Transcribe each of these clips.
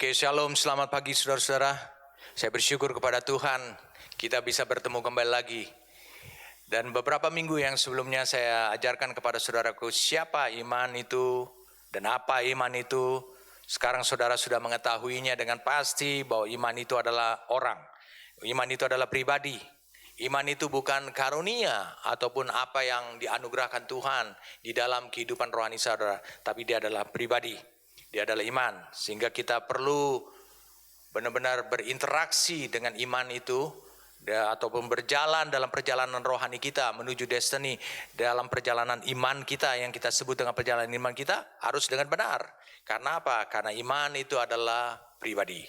Oke, shalom, selamat pagi saudara-saudara. Saya bersyukur kepada Tuhan kita bisa bertemu kembali lagi. Dan beberapa minggu yang sebelumnya saya ajarkan kepada saudaraku siapa iman itu dan apa iman itu. Sekarang saudara sudah mengetahuinya dengan pasti bahwa iman itu adalah orang. Iman itu adalah pribadi. Iman itu bukan karunia ataupun apa yang dianugerahkan Tuhan di dalam kehidupan rohani saudara, tapi dia adalah pribadi. Dia adalah iman, sehingga kita perlu benar-benar berinteraksi dengan iman itu, ataupun berjalan dalam perjalanan rohani kita menuju destiny, dalam perjalanan iman kita yang kita sebut dengan perjalanan iman kita harus dengan benar. Karena apa? Karena iman itu adalah pribadi.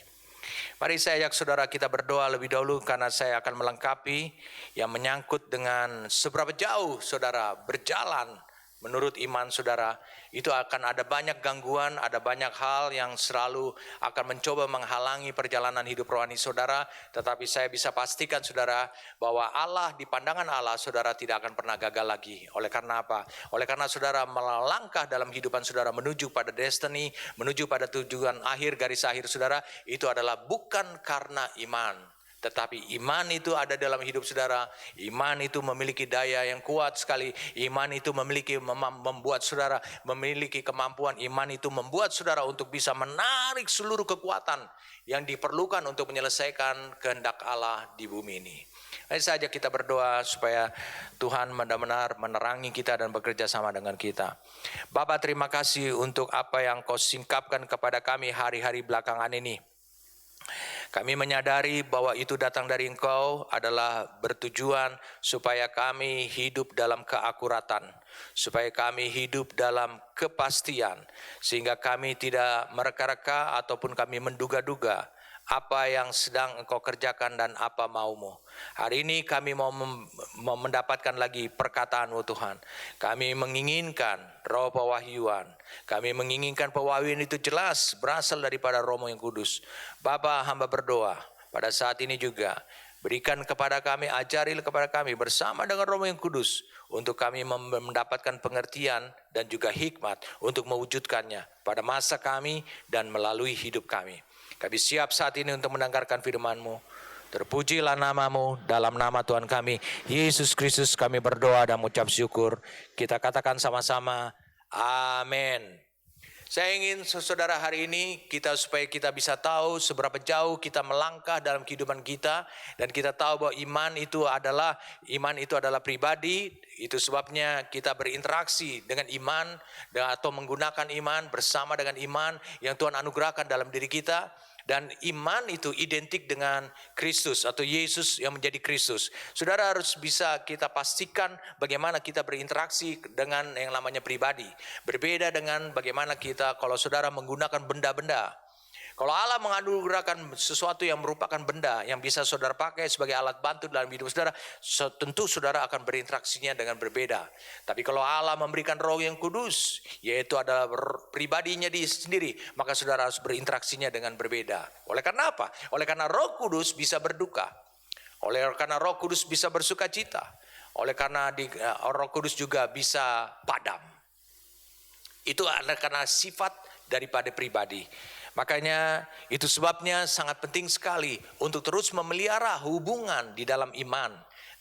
Mari saya ajak saudara kita berdoa lebih dahulu, karena saya akan melengkapi yang menyangkut dengan seberapa jauh saudara berjalan menurut iman saudara. Itu akan ada banyak gangguan, ada banyak hal yang selalu akan mencoba menghalangi perjalanan hidup rohani saudara. Tetapi saya bisa pastikan saudara bahwa Allah, di pandangan Allah, saudara tidak akan pernah gagal lagi. Oleh karena apa? Oleh karena saudara melangkah dalam kehidupan saudara menuju pada destiny, menuju pada tujuan akhir, garis akhir saudara, itu adalah bukan karena iman. Tetapi iman itu ada dalam hidup saudara. Iman itu memiliki daya yang kuat sekali. Iman itu membuat saudara memiliki kemampuan. Iman itu membuat saudara untuk bisa menarik seluruh kekuatan yang diperlukan untuk menyelesaikan kehendak Allah di bumi ini. Mari saja kita berdoa supaya Tuhan benar-benar menerangi kita dan bekerja sama dengan kita. Bapa, terima kasih untuk apa yang Kau singkapkan kepada kami hari-hari belakangan ini. Kami menyadari bahwa itu datang dari Engkau, adalah bertujuan supaya kami hidup dalam keakuratan, supaya kami hidup dalam kepastian, sehingga kami tidak mereka-reka ataupun kami menduga-duga apa yang sedang Engkau kerjakan dan apa maumu. Hari ini kami mau mendapatkan lagi perkataan-Mu Tuhan. Kami menginginkan roh pewahyuan. Kami menginginkan pewahyuan itu jelas berasal daripada Roh-Mu yang kudus. Bapa, hamba berdoa pada saat ini juga, berikan kepada kami, ajarilah kepada kami bersama dengan Roh-Mu yang kudus, untuk kami mendapatkan pengertian dan juga hikmat untuk mewujudkannya pada masa kami dan melalui hidup kami. Kami siap saat ini untuk mendengarkan firman-Mu. Terpujilah nama-Mu, dalam nama Tuhan kami Yesus Kristus kami berdoa dan mengucap syukur. Kita katakan sama-sama, amin. Saya ingin saudara hari ini supaya kita bisa tahu seberapa jauh kita melangkah dalam kehidupan kita, dan kita tahu bahwa iman itu adalah pribadi. Itu sebabnya kita berinteraksi dengan iman atau menggunakan iman bersama dengan iman yang Tuhan anugerahkan dalam diri kita. Dan iman itu identik dengan Kristus atau Yesus yang menjadi Kristus. Saudara harus bisa kita pastikan bagaimana kita berinteraksi dengan yang namanya pribadi. Berbeda dengan bagaimana kita kalau saudara menggunakan benda-benda. Kalau Allah menganugerahkan sesuatu yang merupakan benda yang bisa saudara pakai sebagai alat bantu dalam hidup saudara, tentu saudara akan berinteraksinya dengan berbeda. Tapi kalau Allah memberikan Roh yang kudus, yaitu adalah pribadinya dia sendiri, maka saudara harus berinteraksinya dengan berbeda. Oleh karena apa? Oleh karena Roh Kudus bisa berduka. Oleh karena Roh Kudus bisa bersuka cita. Oleh karena Roh Kudus juga bisa padam. Itu adalah karena sifat daripada pribadi. Makanya itu sebabnya sangat penting sekali untuk terus memelihara hubungan di dalam iman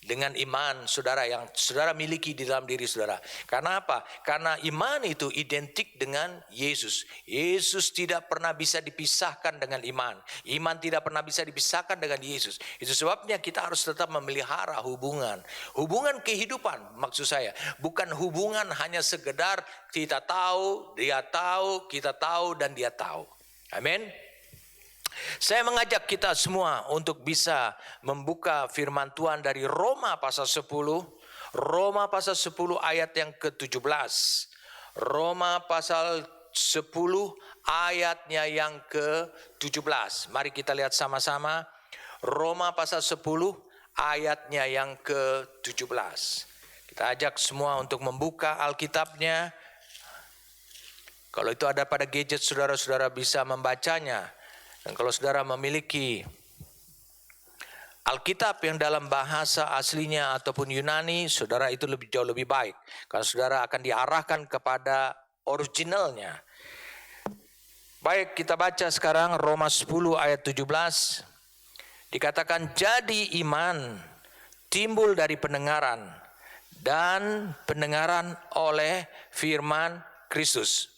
dengan iman saudara yang saudara miliki di dalam diri saudara. Karena apa? Karena iman itu identik dengan Yesus. Yesus tidak pernah bisa dipisahkan dengan iman. Iman tidak pernah bisa dipisahkan dengan Yesus. Itu sebabnya kita harus tetap memelihara hubungan. Hubungan kehidupan maksud saya. Bukan hubungan hanya sekedar kita tahu, dia tahu, kita tahu, dan dia tahu. Amin. Saya mengajak kita semua untuk bisa membuka firman Tuhan dari Roma pasal 10. Roma pasal 10 ayat yang ke-17. Roma pasal 10 ayatnya yang ke-17. Mari kita lihat sama-sama. Roma pasal 10 ayatnya yang ke-17. Kita ajak semua untuk membuka Alkitabnya. Kalau itu ada pada gadget saudara-saudara bisa membacanya. Dan kalau saudara memiliki Alkitab yang dalam bahasa aslinya ataupun Yunani, saudara itu jauh lebih baik. Karena saudara akan diarahkan kepada originalnya. Baik, kita baca sekarang Roma 10 ayat 17. Dikatakan, jadi iman timbul dari pendengaran, dan pendengaran oleh firman Kristus.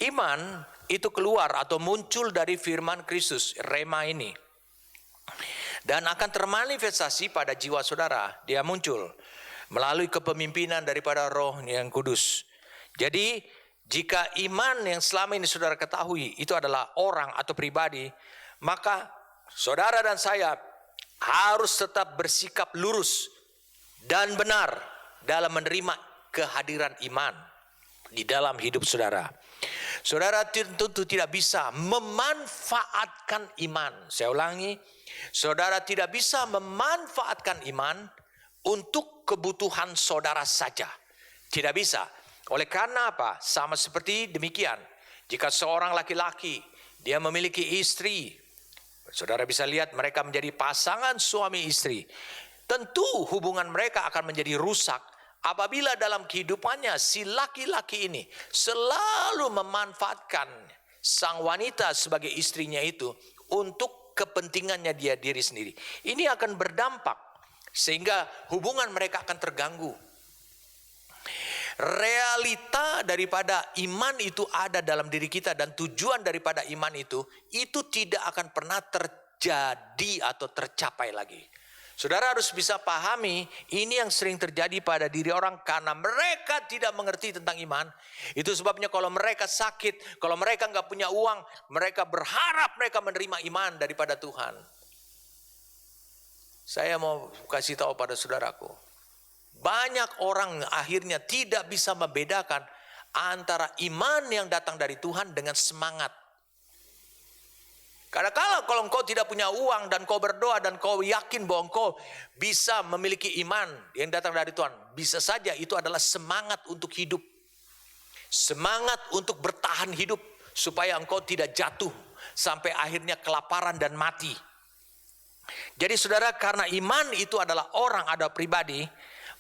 Iman itu keluar atau muncul dari firman Kristus, rema ini. Dan akan termanifestasi pada jiwa saudara. Dia muncul melalui kepemimpinan daripada Roh yang Kudus. Jadi jika iman yang selama ini saudara ketahui itu adalah orang atau pribadi, maka saudara dan saya harus tetap bersikap lurus dan benar dalam menerima kehadiran iman di dalam hidup saudara. Saudara tentu tidak bisa memanfaatkan iman. Saya ulangi, saudara tidak bisa memanfaatkan iman untuk kebutuhan saudara saja. Tidak bisa. Oleh karena apa? Sama seperti demikian. Jika seorang laki-laki, dia memiliki istri, saudara bisa lihat mereka menjadi pasangan suami istri. Tentu hubungan mereka akan menjadi rusak apabila dalam kehidupannya si laki-laki ini selalu memanfaatkan sang wanita sebagai istrinya itu untuk kepentingannya dia diri sendiri. Ini akan berdampak sehingga hubungan mereka akan terganggu. Realita daripada iman itu ada dalam diri kita, dan tujuan daripada iman itu tidak akan pernah terjadi atau tercapai lagi. Saudara harus bisa pahami, ini yang sering terjadi pada diri orang karena mereka tidak mengerti tentang iman. Itu sebabnya kalau mereka sakit, kalau mereka nggak punya uang, mereka berharap mereka menerima iman daripada Tuhan. Saya mau kasih tahu pada saudaraku, banyak orang akhirnya tidak bisa membedakan antara iman yang datang dari Tuhan dengan semangat. Karena kalau engkau tidak punya uang dan kau berdoa dan kau yakin bahwa engkau bisa memiliki iman yang datang dari Tuhan, bisa saja itu adalah semangat untuk hidup. Semangat untuk bertahan hidup supaya engkau tidak jatuh sampai akhirnya kelaparan dan mati. Jadi saudara, karena iman itu adalah orang, ada pribadi,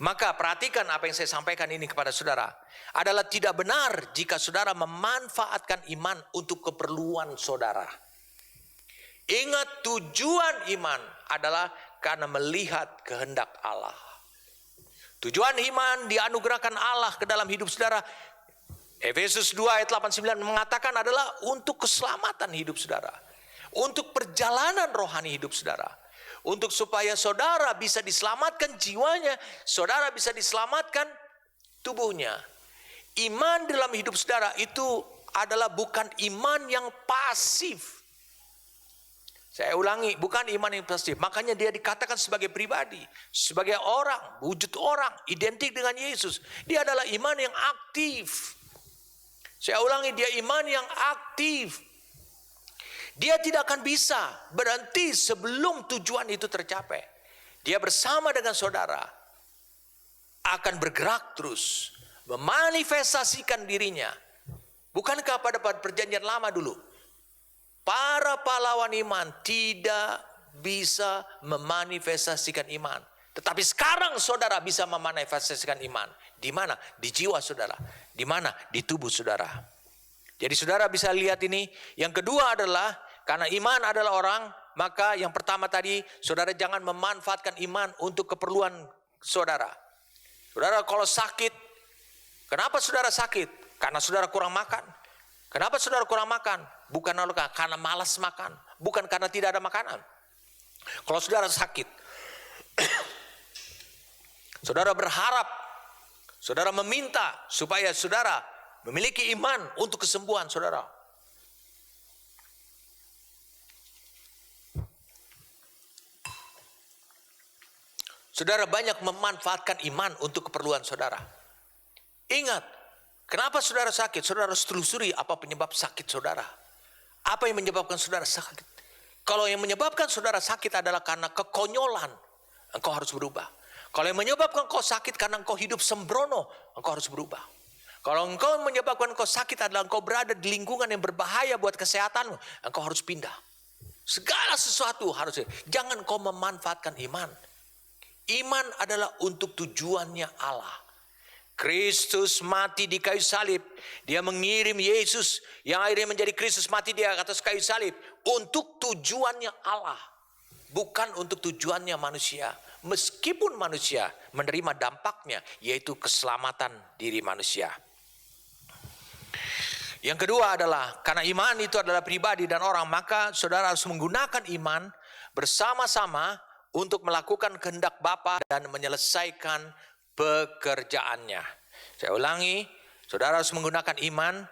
maka perhatikan apa yang saya sampaikan ini kepada saudara. Adalah tidak benar jika saudara memanfaatkan iman untuk keperluan saudara. Ingat, tujuan iman adalah karena melihat kehendak Allah. Tujuan iman dianugerahkan Allah ke dalam hidup saudara. Efesus 2 ayat 8-9 mengatakan adalah untuk keselamatan hidup saudara. Untuk perjalanan rohani hidup saudara. Untuk supaya saudara bisa diselamatkan jiwanya, saudara bisa diselamatkan tubuhnya. Iman dalam hidup saudara itu adalah bukan iman yang pasif. Saya ulangi, bukan iman yang pasif. Makanya dia dikatakan sebagai pribadi, sebagai orang, wujud orang, identik dengan Yesus. Dia adalah iman yang aktif. Saya ulangi, dia iman yang aktif. Dia tidak akan bisa berhenti sebelum tujuan itu tercapai. Dia bersama dengan saudara akan bergerak terus, memanifestasikan dirinya. Bukankah pada perjanjian lama dulu, para pahlawan iman tidak bisa memanifestasikan iman. Tetapi sekarang saudara bisa memanifestasikan iman. Di mana? Di jiwa saudara. Di mana? Di tubuh saudara. Jadi saudara bisa lihat ini. Yang kedua adalah, karena iman adalah orang, maka yang pertama tadi, saudara jangan memanfaatkan iman untuk keperluan saudara. Saudara kalau sakit, kenapa saudara sakit? Karena saudara kurang makan. Kenapa saudara kurang makan? Bukan karena malas makan, bukan karena tidak ada makanan. Kalau saudara sakit, saudara berharap, saudara meminta supaya saudara memiliki iman untuk kesembuhan saudara. Saudara banyak memanfaatkan iman untuk keperluan saudara. Ingat, kenapa saudara sakit? Saudara harus telusuri apa penyebab sakit saudara. Apa yang menyebabkan saudara sakit? Kalau yang menyebabkan saudara sakit adalah karena kekonyolan, engkau harus berubah. Kalau yang menyebabkan engkau sakit karena engkau hidup sembrono, engkau harus berubah. Kalau engkau menyebabkan engkau sakit adalah engkau berada di lingkungan yang berbahaya buat kesehatanmu, engkau harus pindah. Segala sesuatu harus. Jangan kau memanfaatkan iman. Iman adalah untuk tujuannya Allah. Kristus mati di kayu salib. Dia mengirim Yesus yang akhirnya menjadi Kristus mati di atas kayu salib. Untuk tujuannya Allah. Bukan untuk tujuannya manusia. Meskipun manusia menerima dampaknya, yaitu keselamatan diri manusia. Yang kedua adalah, karena iman itu adalah pribadi dan orang, maka saudara harus menggunakan iman bersama-sama untuk melakukan kehendak Bapa dan menyelesaikan pekerjaannya. Saya ulangi, saudara harus menggunakan iman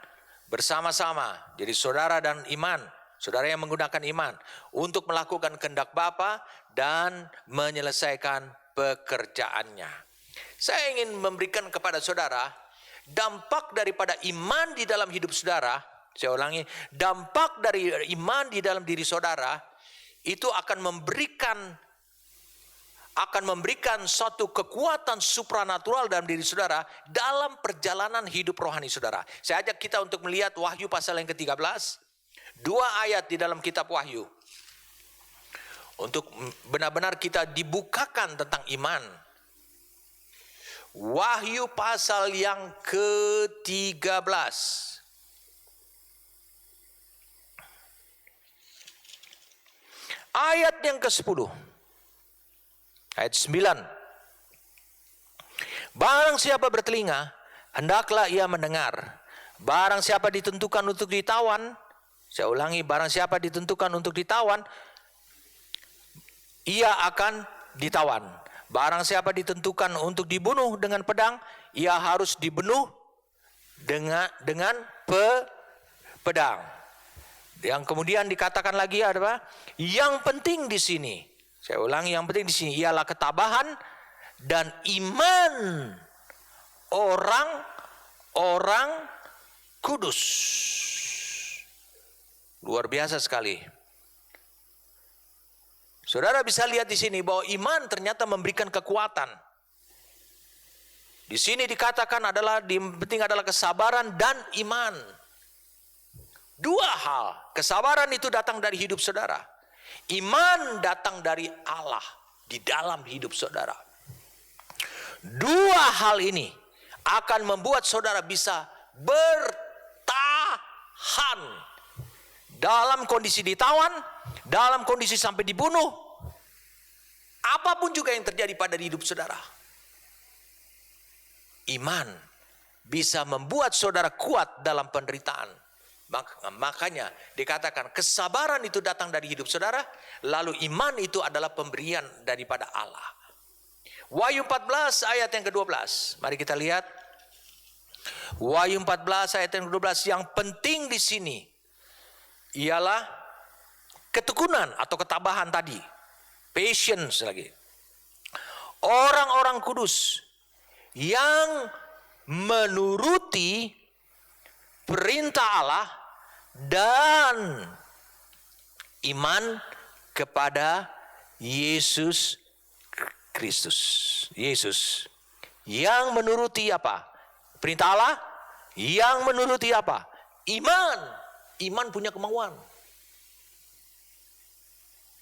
bersama-sama. Jadi saudara dan iman, saudara yang menggunakan iman untuk melakukan kehendak Bapa dan menyelesaikan pekerjaannya. Saya ingin memberikan kepada saudara dampak daripada iman di dalam hidup saudara. Saya ulangi, dampak dari iman di dalam diri saudara itu akan memberikan suatu kekuatan supranatural dalam diri saudara dalam perjalanan hidup rohani saudara. Saya ajak kita untuk melihat Wahyu pasal yang ke-13. 2 ayat di dalam kitab Wahyu. Untuk benar-benar kita dibukakan tentang iman. Wahyu pasal yang ke-13. Ayat yang ke-10. Ayat 9. Barang siapa bertelinga, hendaklah ia mendengar. Barang siapa ditentukan untuk ditawan, saya ulangi, barang siapa ditentukan untuk ditawan, ia akan ditawan. Barang siapa ditentukan untuk dibunuh dengan pedang, ia harus dibunuh dengan pedang. Yang kemudian dikatakan lagi apa? Yang penting di sini, saya ulangi, yang penting di sini ialah ketabahan dan iman orang kudus. Luar biasa sekali. Saudara bisa lihat di sini bahwa iman ternyata memberikan kekuatan. Di sini dikatakan penting adalah kesabaran dan iman. 2 hal. Kesabaran itu datang dari hidup saudara. Iman datang dari Allah di dalam hidup saudara. 2 hal ini akan membuat saudara bisa bertahan dalam kondisi ditawan, dalam kondisi sampai dibunuh, apapun juga yang terjadi pada hidup saudara. Iman bisa membuat saudara kuat dalam penderitaan. Makanya dikatakan kesabaran itu datang dari hidup saudara, lalu iman itu adalah pemberian daripada Allah. Wahyu 14 ayat yang ke-12. Mari kita lihat. Wahyu 14 ayat yang ke-12. Yang penting di sini ialah ketekunan atau ketabahan tadi. Patience lagi. Orang-orang kudus yang menuruti perintah Allah dan iman kepada Yesus Kristus. Yesus yang menuruti apa? Perintah Allah. Yang menuruti apa? Iman. Iman punya kemauan.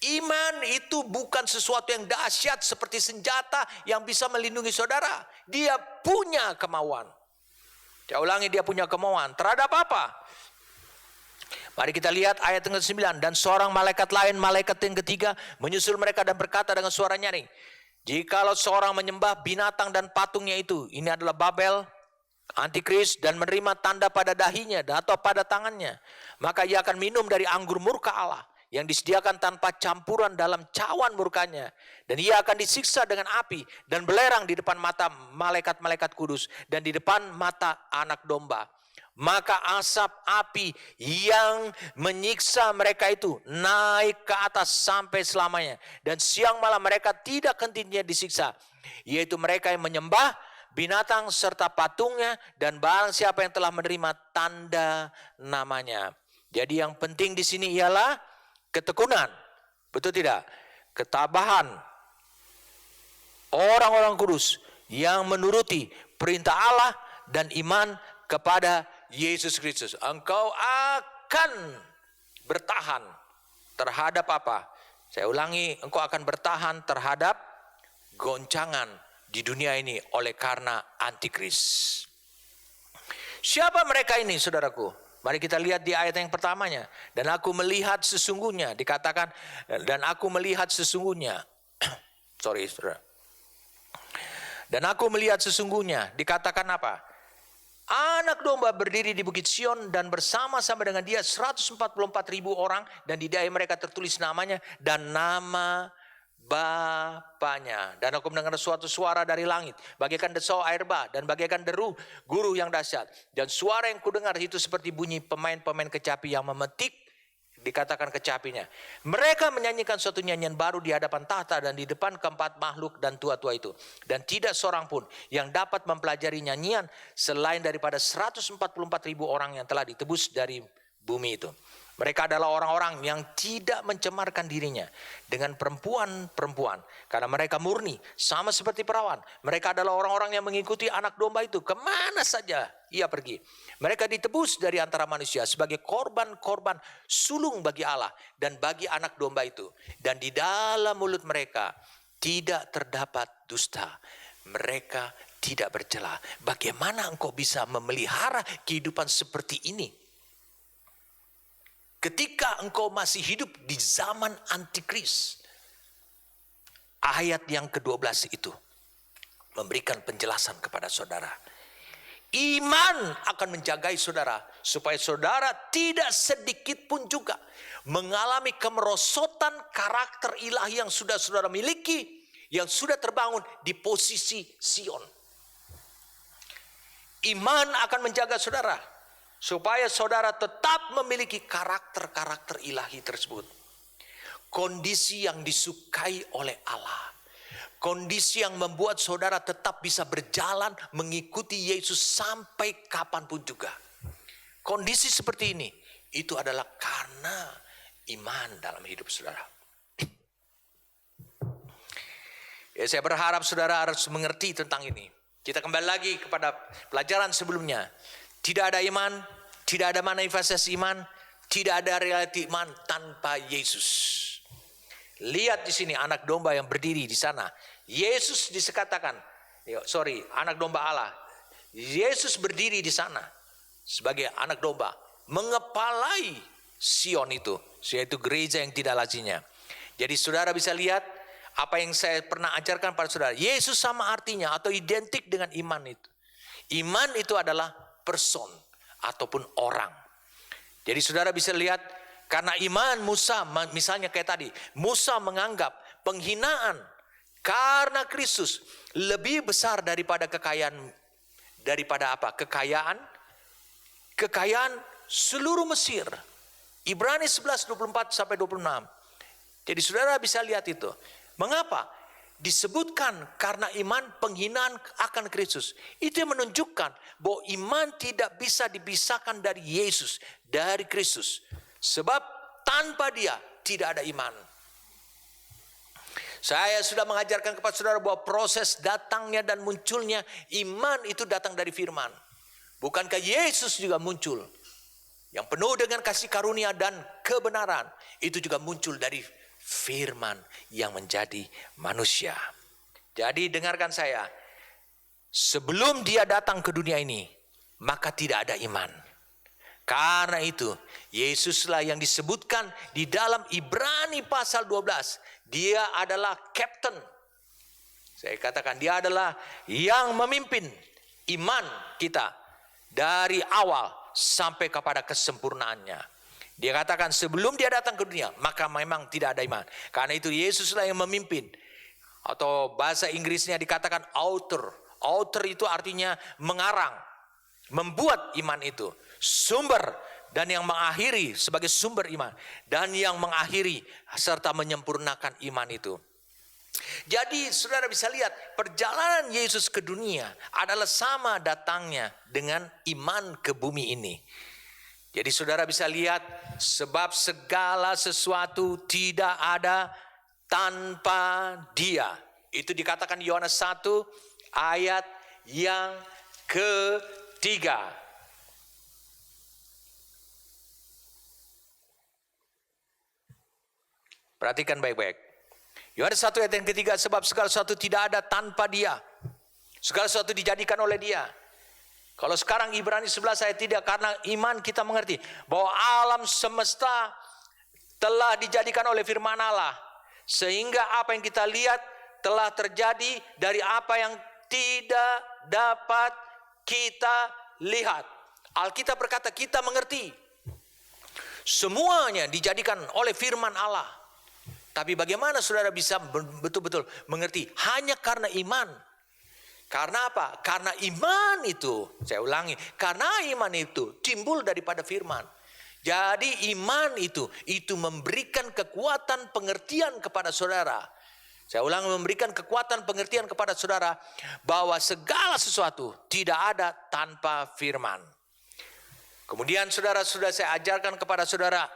Iman itu bukan sesuatu yang dahsyat seperti senjata yang bisa melindungi saudara. Dia punya kemauan. Saya ulangi, dia punya kemauan. Terhadap apa? Mari kita lihat ayat yang ke-9. Dan seorang malaikat lain, malaikat yang ketiga, menyusul mereka dan berkata dengan suara nyaring, jikalau seorang menyembah binatang dan patungnya itu, ini adalah Babel, Antikris, dan menerima tanda pada dahinya atau pada tangannya, maka ia akan minum dari anggur murka Allah yang disediakan tanpa campuran dalam cawan murkanya, dan ia akan disiksa dengan api dan belerang di depan mata malaikat-malaikat kudus dan di depan mata anak domba. Maka asap api yang menyiksa mereka itu naik ke atas sampai selamanya, dan siang malam mereka tidak henti-hentinya disiksa, yaitu mereka yang menyembah binatang serta patungnya, dan barang siapa yang telah menerima tanda namanya. Jadi yang penting di sini ialah ketekunan, betul tidak? Ketabahan orang-orang kudus yang menuruti perintah Allah dan iman kepada Yesus Kristus. Engkau akan bertahan terhadap apa? Saya ulangi, engkau akan bertahan terhadap goncangan di dunia ini oleh karena antikris. Siapa mereka ini, saudaraku? Mari kita lihat di ayat yang pertamanya. Dan aku melihat sesungguhnya, dikatakan, dan aku melihat sesungguhnya. Sorry, saudara. Dan aku melihat sesungguhnya, dikatakan apa? Anak domba berdiri di Bukit Sion dan bersama-sama dengan dia 144.000 orang, dan di dahi mereka tertulis namanya dan nama Bapaknya. Dan aku mendengar suatu suara dari langit, bagaikan desau air bah dan bagaikan deru guru yang dahsyat. Dan suara yang kudengar itu seperti bunyi pemain-pemain kecapi yang memetik, dikatakan kecapinya. Mereka menyanyikan suatu nyanyian baru di hadapan tahta dan di depan keempat makhluk dan tua-tua itu. Dan tidak seorang pun yang dapat mempelajari nyanyian selain daripada 144.000 orang yang telah ditebus dari bumi itu. Mereka adalah orang-orang yang tidak mencemarkan dirinya dengan perempuan-perempuan. Karena mereka murni, sama seperti perawan. Mereka adalah orang-orang yang mengikuti anak domba itu kemana saja ia pergi. Mereka ditebus dari antara manusia sebagai korban-korban sulung bagi Allah dan bagi anak domba itu. Dan di dalam mulut mereka tidak terdapat dusta. Mereka tidak bercela. Bagaimana engkau bisa memelihara kehidupan seperti ini? Ketika engkau masih hidup di zaman antikris. Ayat yang ke-12 itu memberikan penjelasan kepada saudara. Iman akan menjagai saudara supaya saudara tidak sedikit pun juga mengalami kemerosotan karakter ilahi yang sudah saudara miliki, yang sudah terbangun di posisi Sion. Iman akan menjaga saudara supaya saudara tetap memiliki karakter-karakter ilahi tersebut. Kondisi yang disukai oleh Allah. Kondisi yang membuat saudara tetap bisa berjalan mengikuti Yesus sampai kapanpun juga. Kondisi seperti ini, itu adalah karena iman dalam hidup saudara. Ya, saya berharap saudara harus mengerti tentang ini. Kita kembali lagi kepada pelajaran sebelumnya. Tidak ada iman, tidak ada manifestasi iman, tidak ada realiti iman tanpa Yesus. Lihat di sini anak domba yang berdiri di sana. Yesus dikatakan, anak domba Allah. Yesus berdiri di sana sebagai anak domba, mengepalai Sion itu, yaitu gereja yang tidak lazimnya. Jadi saudara bisa lihat apa yang saya pernah ajarkan pada saudara. Yesus sama artinya atau identik dengan iman itu. Iman itu adalah person ataupun orang. Jadi saudara bisa lihat karena iman Musa, misalnya kayak tadi, Musa menganggap penghinaan karena Kristus lebih besar daripada kekayaan, daripada apa? Kekayaan seluruh Mesir. Ibrani 11:24 sampai 26. Jadi saudara bisa lihat itu. Mengapa? Disebutkan karena iman penghinaan akan Kristus. Itu yang menunjukkan bahwa iman tidak bisa dipisahkan dari Yesus, dari Kristus. Sebab tanpa dia tidak ada iman. Saya sudah mengajarkan kepada saudara bahwa proses datangnya dan munculnya iman itu datang dari firman. Bukankah Yesus juga muncul? Yang penuh dengan kasih karunia dan kebenaran. Itu juga muncul dari firman yang menjadi manusia. Jadi dengarkan saya. Sebelum dia datang ke dunia ini, maka tidak ada iman. Karena itu, Yesuslah yang disebutkan di dalam Ibrani pasal 12. Dia adalah captain. Saya katakan dia adalah yang memimpin iman kita dari awal sampai kepada kesempurnaannya. Dia katakan sebelum dia datang ke dunia, maka memang tidak ada iman. Karena itu Yesuslah yang memimpin. Atau bahasa Inggrisnya dikatakan author. Author itu artinya mengarang, membuat iman itu. Sumber dan yang mengakhiri sebagai sumber iman. Dan yang mengakhiri serta menyempurnakan iman itu. Jadi saudara bisa lihat perjalanan Yesus ke dunia adalah sama datangnya dengan iman ke bumi ini. Jadi saudara bisa lihat sebab segala sesuatu tidak ada tanpa dia. Itu dikatakan Yohanes 1 ayat yang ketiga. Perhatikan baik-baik. Yohanes 1 ayat yang ketiga, sebab segala sesuatu tidak ada tanpa dia. Segala sesuatu dijadikan oleh Dia. Kalau sekarang Ibrani 11 ayat 3, karena iman kita mengerti bahwa alam semesta telah dijadikan oleh firman Allah. Sehingga apa yang kita lihat telah terjadi dari apa yang tidak dapat kita lihat. Alkitab berkata kita mengerti. Semuanya dijadikan oleh firman Allah. Tapi bagaimana saudara bisa betul-betul mengerti? Hanya karena iman. Karena apa? Karena iman itu, saya ulangi, karena iman itu timbul daripada firman. Jadi iman itu memberikan kekuatan pengertian kepada saudara. Saya ulangi, memberikan kekuatan pengertian kepada saudara bahwa segala sesuatu tidak ada tanpa firman. Kemudian saudara, sudah saya ajarkan kepada saudara,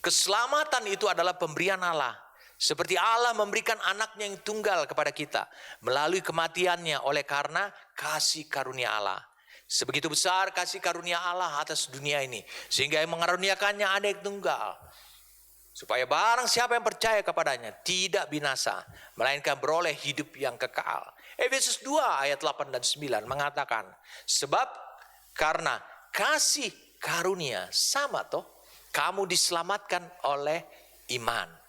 keselamatan itu adalah pemberian Allah. Seperti Allah memberikan anaknya yang tunggal kepada kita melalui kematiannya oleh karena kasih karunia Allah. Sebegitu besar kasih karunia Allah atas dunia ini, sehingga yang mengaruniakannya anak tunggal. Supaya barang siapa yang percaya kepadanya tidak binasa, melainkan beroleh hidup yang kekal. Efesus 2 ayat 8 dan 9 mengatakan, sebab karena kasih karunia sama toh, kamu diselamatkan oleh iman.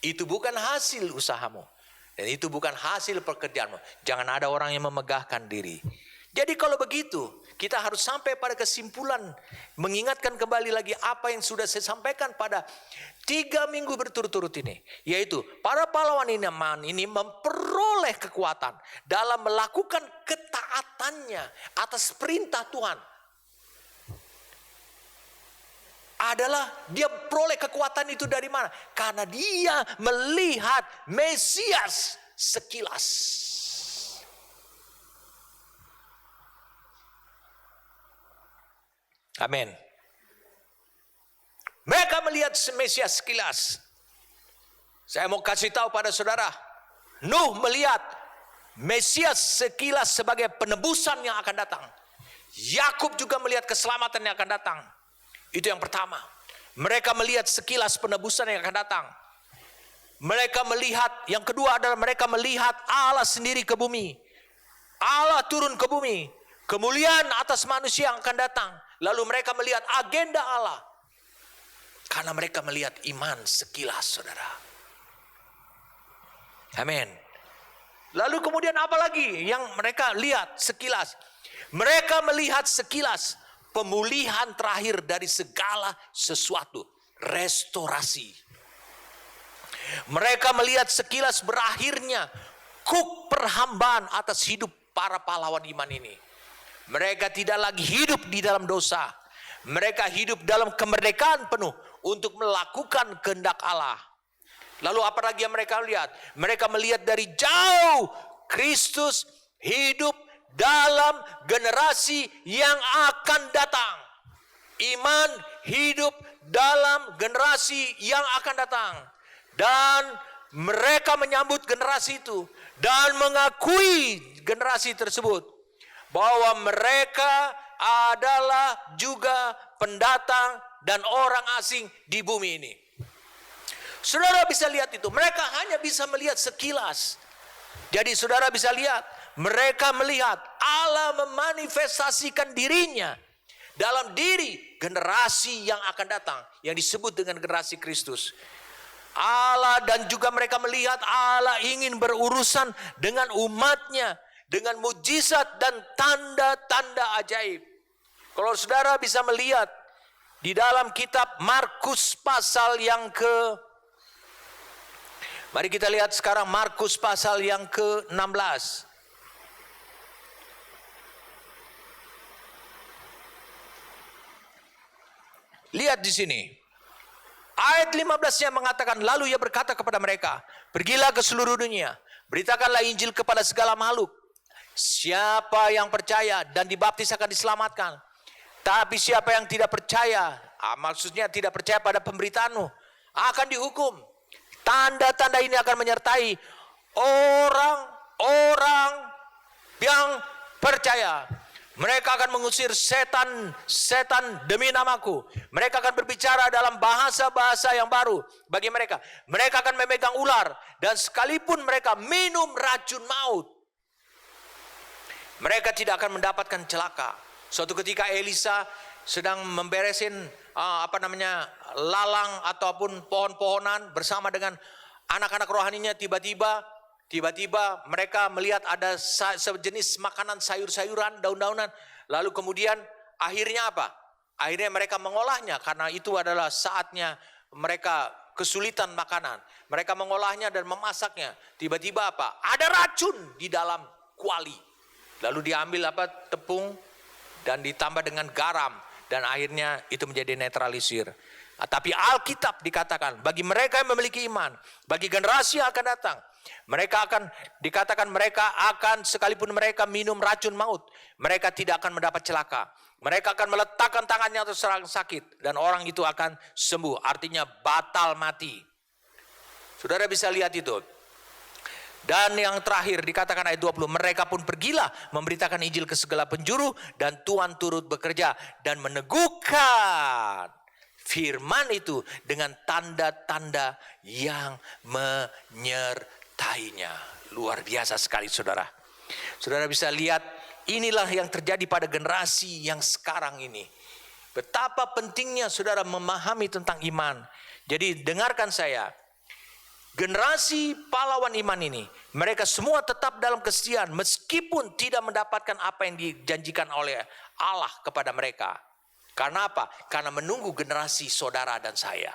Itu bukan hasil usahamu. Dan itu bukan hasil pekerjaanmu. Jangan ada orang yang memegahkan diri. Jadi kalau begitu, kita harus sampai pada kesimpulan. Mengingatkan kembali lagi apa yang sudah saya sampaikan pada 3 minggu berturut-turut ini. Yaitu, para pahlawan iman ini memperoleh kekuatan dalam melakukan ketaatannya atas perintah Tuhan. Adalah dia peroleh kekuatan itu dari mana? Karena dia melihat Mesias sekilas. Amin. Mereka melihat Mesias sekilas. Saya mau kasih tahu pada saudara, Nuh melihat Mesias sekilas sebagai penebusan yang akan datang. Yakub juga melihat keselamatan yang akan datang. Itu yang pertama. Mereka melihat sekilas penebusan yang akan datang. Mereka melihat, yang kedua adalah mereka melihat Allah sendiri ke bumi. Allah turun ke bumi. Kemuliaan atas manusia yang akan datang. Lalu mereka melihat agenda Allah. Karena mereka melihat iman sekilas, saudara. Amin. Lalu kemudian apa lagi yang mereka lihat sekilas? Mereka melihat sekilas pemulihan terakhir dari segala sesuatu. Restorasi. Mereka melihat sekilas berakhirnya kuk perhambaan atas hidup para pahlawan iman ini. Mereka tidak lagi hidup di dalam dosa. Mereka hidup dalam kemerdekaan penuh untuk melakukan kehendak Allah. Lalu apa lagi yang mereka lihat? Mereka melihat dari jauh Kristus hidup dalam generasi yang akan datang. Iman hidup dalam generasi yang akan datang. Dan mereka menyambut generasi itu. Dan mengakui generasi tersebut. Bahwa mereka adalah juga pendatang dan orang asing di bumi ini. Saudara bisa lihat itu. Mereka hanya bisa melihat sekilas. Jadi saudara bisa lihat. Mereka melihat Allah memanifestasikan dirinya dalam diri generasi yang akan datang. Yang disebut dengan generasi Kristus. Allah dan juga mereka melihat Allah ingin berurusan dengan umatnya. Dengan mujizat dan tanda-tanda ajaib. Kalau saudara bisa melihat di dalam kitab Markus pasal yang mari kita lihat sekarang Markus pasal yang ke-16. Lihat di sini. Ayat 15-nya mengatakan, lalu ia berkata kepada mereka, pergilah ke seluruh dunia, beritakanlah Injil kepada segala makhluk. Siapa yang percaya dan dibaptis akan diselamatkan. Tapi siapa yang tidak percaya, maksudnya tidak percaya pada pemberitaanmu, akan dihukum. Tanda-tanda ini akan menyertai orang-orang yang percaya. Mereka akan mengusir setan demi namaku. Mereka akan berbicara dalam bahasa-bahasa yang baru bagi mereka. Mereka akan memegang ular dan sekalipun mereka minum racun maut, Mereka tidak akan mendapatkan celaka. Suatu ketika Elisa sedang memberesin lalang ataupun pohon-pohonan bersama dengan anak-anak rohaninya, tiba-tiba mereka melihat ada sejenis makanan sayur-sayuran, daun-daunan. Lalu kemudian akhirnya apa? Akhirnya mereka mengolahnya karena itu adalah saatnya mereka kesulitan makanan. Mereka mengolahnya dan memasaknya. Tiba-tiba apa? Ada racun di dalam kuali. Lalu diambil tepung dan ditambah dengan garam dan akhirnya itu menjadi netralisir. Tapi Alkitab dikatakan bagi mereka yang memiliki iman, bagi generasi yang akan datang, mereka akan dikatakan mereka akan sekalipun mereka minum racun maut, mereka tidak akan mendapat celaka. Mereka akan meletakkan tangannya atas orang sakit dan orang itu akan sembuh. Artinya batal mati. Saudara bisa lihat itu. Dan yang terakhir dikatakan ayat 20, mereka pun pergilah memberitakan Injil ke segala penjuru dan Tuhan turut bekerja dan meneguhkan firman itu dengan tanda-tanda yang menyertainya. Luar biasa sekali saudara. Saudara bisa lihat inilah yang terjadi pada generasi yang sekarang ini. Betapa pentingnya saudara memahami tentang iman. Jadi dengarkan saya. Generasi pahlawan iman ini, mereka semua tetap dalam kesetiaan meskipun tidak mendapatkan apa yang dijanjikan oleh Allah kepada mereka. Karena apa? Karena menunggu generasi saudara dan saya.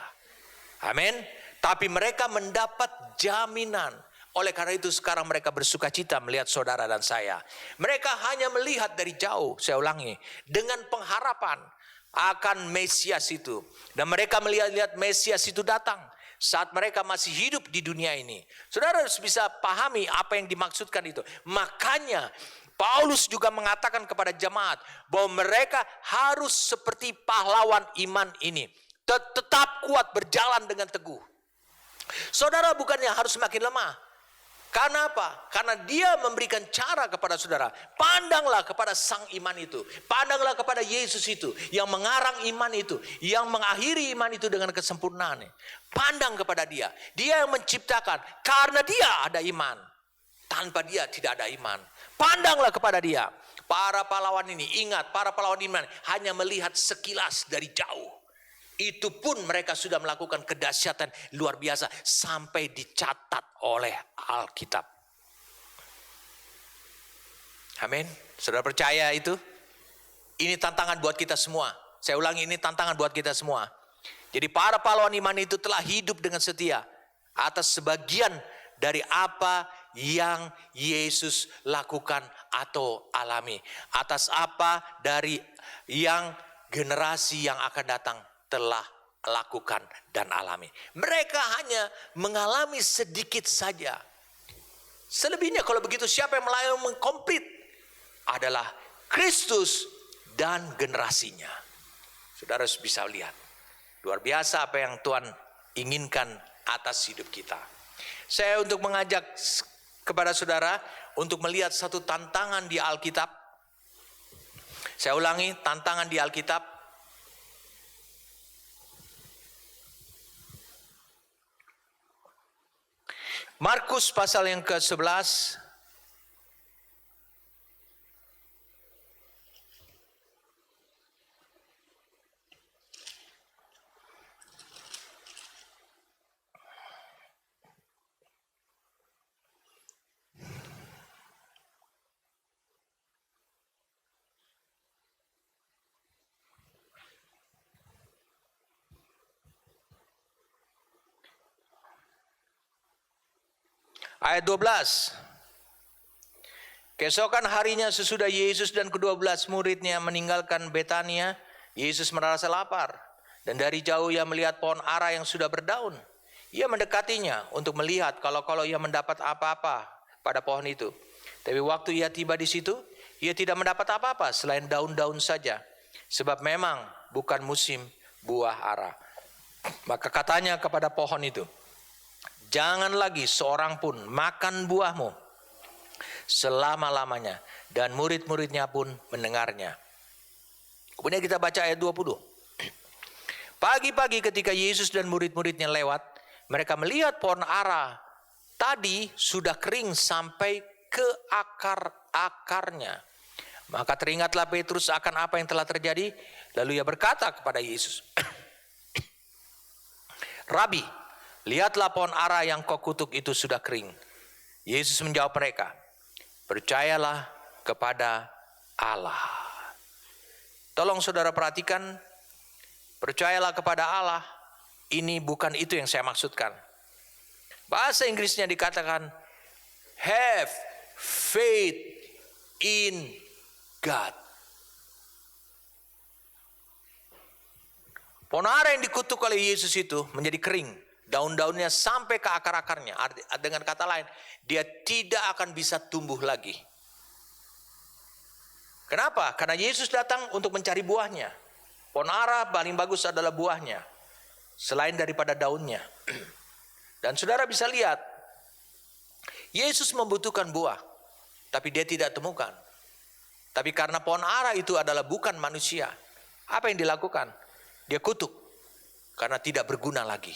Amin. Tapi mereka mendapat jaminan. Oleh karena itu sekarang mereka bersuka cita melihat saudara dan saya. Mereka hanya melihat dari jauh, saya ulangi, dengan pengharapan akan Mesias itu. Dan mereka melihat Mesias itu datang saat mereka masih hidup di dunia ini. Saudara harus bisa pahami apa yang dimaksudkan itu. Makanya Paulus juga mengatakan kepada jemaat bahwa mereka harus seperti pahlawan iman ini. Tetap kuat berjalan dengan teguh. Saudara bukannya harus semakin lemah. Karena apa? Karena dia memberikan cara kepada saudara. Pandanglah kepada sang iman itu. Pandanglah kepada Yesus itu. Yang mengarang iman itu. Yang mengakhiri iman itu dengan kesempurnaan. Pandang kepada dia. Dia yang menciptakan. Karena dia ada iman. Tanpa dia tidak ada iman. Pandanglah kepada dia. Para pahlawan ini, ingat, para pahlawan iman hanya melihat sekilas dari jauh. Itu pun mereka sudah melakukan kedahsyatan luar biasa sampai dicatat oleh Alkitab. Amin. Saudara percaya itu? Ini tantangan buat kita semua. Saya ulangi, ini tantangan buat kita semua. Jadi para pahlawan iman itu telah hidup dengan setia atas sebagian dari apa yang Yesus lakukan atau alami. Atas apa dari yang generasi yang akan datang telah lakukan dan alami. Mereka hanya mengalami sedikit saja. Selebihnya kalau begitu siapa yang melayani komplit adalah Kristus dan generasinya. Saudara harus bisa lihat. Luar biasa apa yang Tuhan inginkan atas hidup kita. Saya untuk mengajak kepada saudara untuk melihat satu tantangan di Alkitab. Saya ulangi, tantangan di Alkitab. Markus pasal yang ke-11. Ayat 12. Keesokan harinya sesudah Yesus dan ke-12 muridnya meninggalkan Betania, Yesus merasa lapar. Dan dari jauh ia melihat pohon ara yang sudah berdaun. Ia mendekatinya untuk melihat kalau ia mendapat apa-apa pada pohon itu. Tapi waktu ia tiba di situ, ia tidak mendapat apa-apa selain daun-daun saja. Sebab memang bukan musim buah ara. Maka katanya kepada pohon itu, jangan lagi seorang pun makan buahmu selama-lamanya. Dan murid-muridnya pun mendengarnya. Kemudian kita baca ayat 20. Pagi-pagi ketika Yesus dan murid-muridnya lewat, mereka melihat pohon ara tadi sudah kering sampai ke akar-akarnya. Maka teringatlah Petrus akan apa yang telah terjadi. Lalu ia berkata kepada Yesus, Rabi, lihatlah pohon ara yang kau kutuk itu sudah kering. Yesus menjawab mereka, percayalah kepada Allah. Tolong saudara perhatikan, percayalah kepada Allah. Ini bukan itu yang saya maksudkan. Bahasa Inggrisnya dikatakan, have faith in God. Pohon ara yang dikutuk oleh Yesus itu menjadi kering. Daun-daunnya sampai ke akar-akarnya. Dengan kata lain, dia tidak akan bisa tumbuh lagi. Kenapa? Karena Yesus datang untuk mencari buahnya. Pohon ara paling bagus adalah buahnya, selain daripada daunnya. Dan saudara bisa lihat, Yesus membutuhkan buah, tapi dia tidak temukan. Tapi karena pohon ara itu adalah bukan manusia, apa yang dilakukan? Dia kutuk, karena tidak berguna lagi.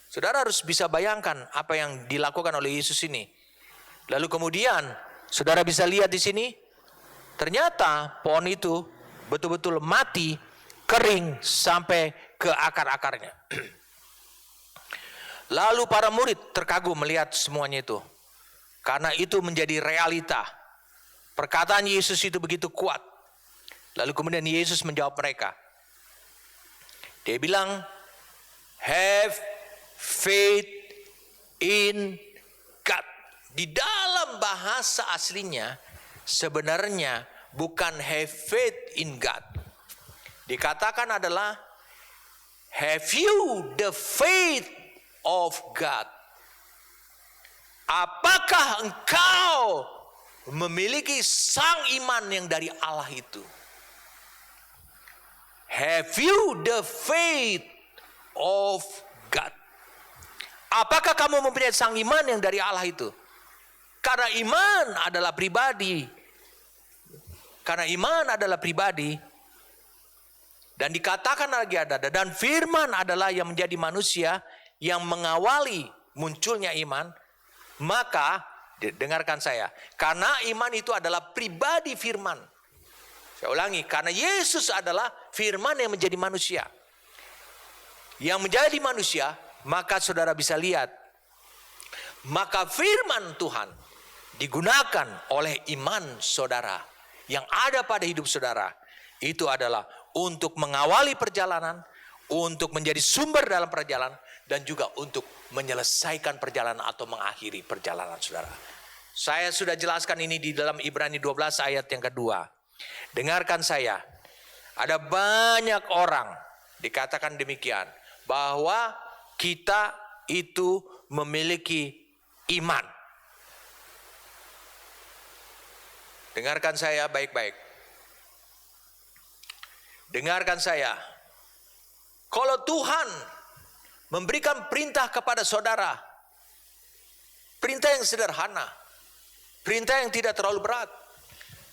Saudara harus bisa bayangkan apa yang dilakukan oleh Yesus ini. Lalu kemudian, saudara bisa lihat di sini, ternyata pohon itu betul-betul mati, kering sampai ke akar-akarnya. Lalu para murid terkagum melihat semuanya itu. Karena itu menjadi realita. Perkataan Yesus itu begitu kuat. Lalu kemudian Yesus menjawab mereka. Dia bilang, have faith in God. Di dalam bahasa aslinya, sebenarnya bukan have faith in God. Dikatakan adalah, have you the faith of God? Apakah engkau memiliki sang iman yang dari Allah itu? Have you the faith of God? Apakah kamu mempunyai sang iman yang dari Allah itu? Karena iman adalah pribadi. Karena iman adalah pribadi. Dan dikatakan lagi ada. Dan firman adalah yang menjadi manusia yang mengawali munculnya iman. Maka, dengarkan saya. Karena iman itu adalah pribadi firman. Saya ulangi, karena Yesus adalah firman yang menjadi manusia. Yang menjadi manusia, maka saudara bisa lihat. Maka firman Tuhan digunakan oleh iman saudara. Yang ada pada hidup saudara. Itu adalah untuk mengawali perjalanan, untuk menjadi sumber dalam perjalanan, dan juga untuk menyelesaikan perjalanan atau mengakhiri perjalanan saudara. Saya sudah jelaskan ini di dalam Ibrani 12 ayat yang kedua. Dengarkan saya, ada banyak orang dikatakan demikian, bahwa kita itu memiliki iman. Dengarkan saya baik-baik. Dengarkan saya. Kalau Tuhan memberikan perintah kepada saudara, perintah yang sederhana, perintah yang tidak terlalu berat,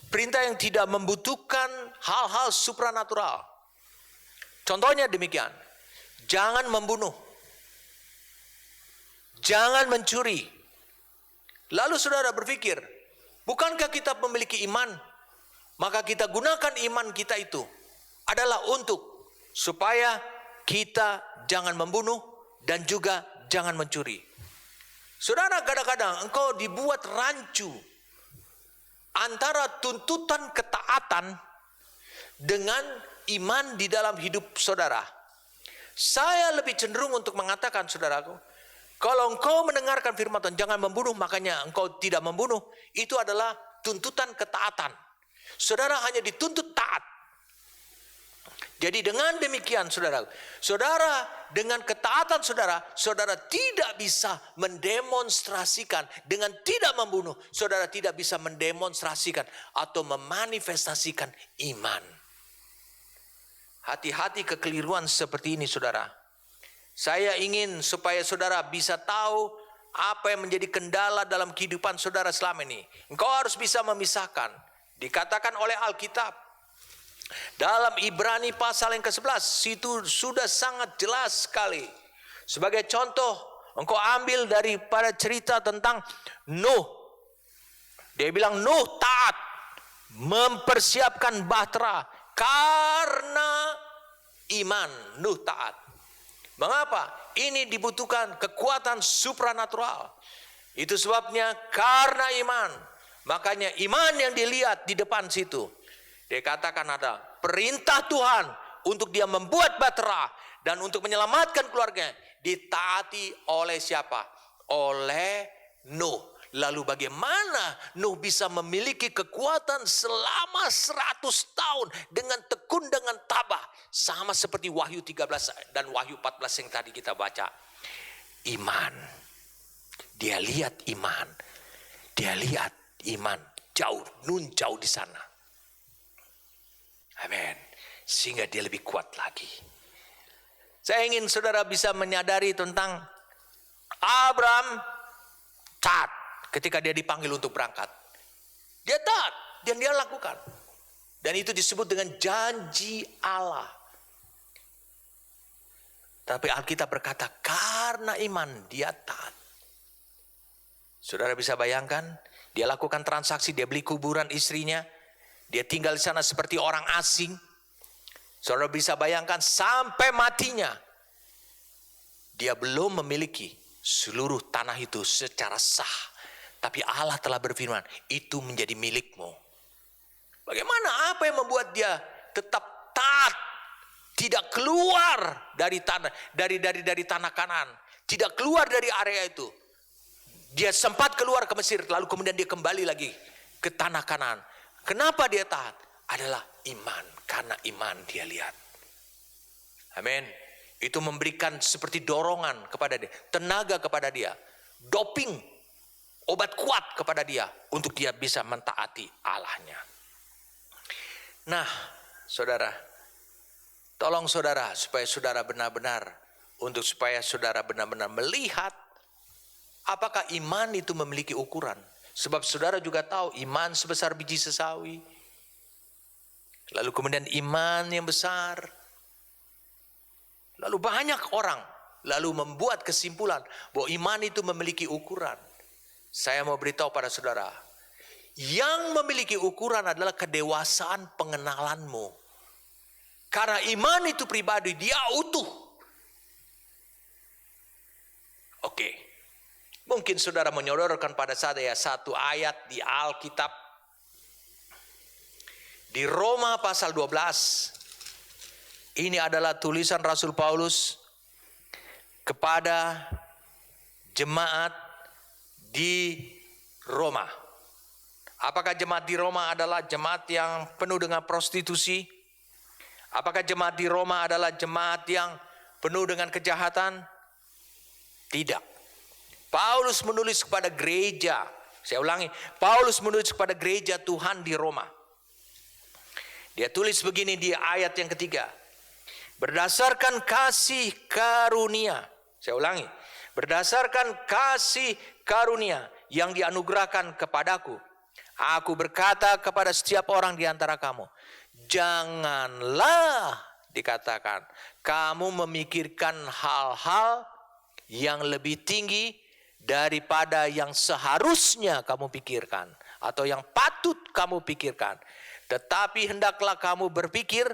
perintah yang tidak membutuhkan hal-hal supranatural. Contohnya demikian, jangan membunuh, jangan mencuri. Lalu saudara berpikir, bukankah kita memiliki iman? Maka kita gunakan iman kita itu adalah untuk supaya kita jangan membunuh dan juga jangan mencuri. Saudara, kadang-kadang engkau dibuat rancu antara tuntutan ketaatan dengan iman di dalam hidup saudara. Saya lebih cenderung untuk mengatakan, saudaraku, kalau engkau mendengarkan firman Tuhan, jangan membunuh, makanya engkau tidak membunuh, itu adalah tuntutan ketaatan. Saudara hanya dituntut taat. Jadi dengan demikian saudara dengan ketaatan saudara tidak bisa mendemonstrasikan, dengan tidak membunuh, saudara tidak bisa mendemonstrasikan atau memanifestasikan iman. Hati-hati kekeliruan seperti ini saudara. Saya ingin supaya saudara bisa tahu apa yang menjadi kendala dalam kehidupan saudara selama ini. Engkau harus bisa memisahkan. Dikatakan oleh Alkitab dalam Ibrani pasal yang ke-11, situ sudah sangat jelas sekali. Sebagai contoh, engkau ambil daripada cerita tentang Nuh. Dia bilang Nuh taat mempersiapkan bahtera karena iman. Nuh taat. Mengapa? Ini dibutuhkan kekuatan supranatural. Itu sebabnya karena iman. Makanya iman yang dilihat di depan situ. Dia katakan ada perintah Tuhan untuk dia membuat bahtera dan untuk menyelamatkan keluarganya. Ditaati oleh siapa? Oleh Nuh. Lalu bagaimana Nuh bisa memiliki kekuatan selama 100 tahun dengan tekun, dengan tabah. Sama seperti Wahyu 13 dan Wahyu 14 yang tadi kita baca. Iman. Dia lihat iman. Dia lihat iman. Jauh, Nun jauh di sana. Amin. Sehingga dia lebih kuat lagi. Saya ingin saudara bisa menyadari tentang Abraham taat. Ketika dia dipanggil untuk berangkat, dia taat dan dia lakukan. Dan itu disebut dengan janji Allah. Tapi Alkitab berkata karena iman dia taat. Saudara bisa bayangkan, dia lakukan transaksi, dia beli kuburan istrinya, dia tinggal di sana seperti orang asing. Saudara bisa bayangkan sampai matinya, dia belum memiliki seluruh tanah itu secara sah. Tapi Allah telah berfirman, itu menjadi milikmu. Bagaimana? Apa yang membuat dia tetap taat, tidak keluar dari tanah dari tanah Kanaan, tidak keluar dari area itu. Dia sempat keluar ke Mesir, lalu kemudian dia kembali lagi ke tanah Kanaan. Kenapa dia taat? Adalah iman, karena iman dia lihat. Amin. Itu memberikan seperti dorongan kepada dia, tenaga kepada dia, doping. Obat kuat kepada dia untuk dia bisa mentaati Allahnya. Nah, saudara, tolong saudara supaya saudara benar-benar melihat apakah iman itu memiliki ukuran. Sebab saudara juga tahu iman sebesar biji sesawi. Lalu kemudian iman yang besar. Lalu banyak orang lalu membuat kesimpulan bahwa iman itu memiliki ukuran. Saya mau beritahu pada saudara, yang memiliki ukuran adalah kedewasaan pengenalanmu. Karena iman itu pribadi, dia utuh. Oke, mungkin saudara menyodorkan pada saya satu ayat di Alkitab. Di Roma pasal 12, ini adalah tulisan Rasul Paulus kepada jemaat di Roma. Apakah jemaat di Roma adalah jemaat yang penuh dengan prostitusi? Apakah jemaat di Roma adalah jemaat yang penuh dengan kejahatan? Tidak. Paulus menulis kepada gereja. Saya ulangi, Paulus menulis kepada gereja Tuhan di Roma. Dia tulis begini di ayat yang ketiga. Berdasarkan kasih karunia. Saya ulangi. Berdasarkan kasih karunia yang dianugerahkan kepadaku, aku berkata kepada setiap orang di antara kamu, janganlah dikatakan kamu memikirkan hal-hal yang lebih tinggi daripada yang seharusnya kamu pikirkan atau yang patut kamu pikirkan. Tetapi hendaklah kamu berpikir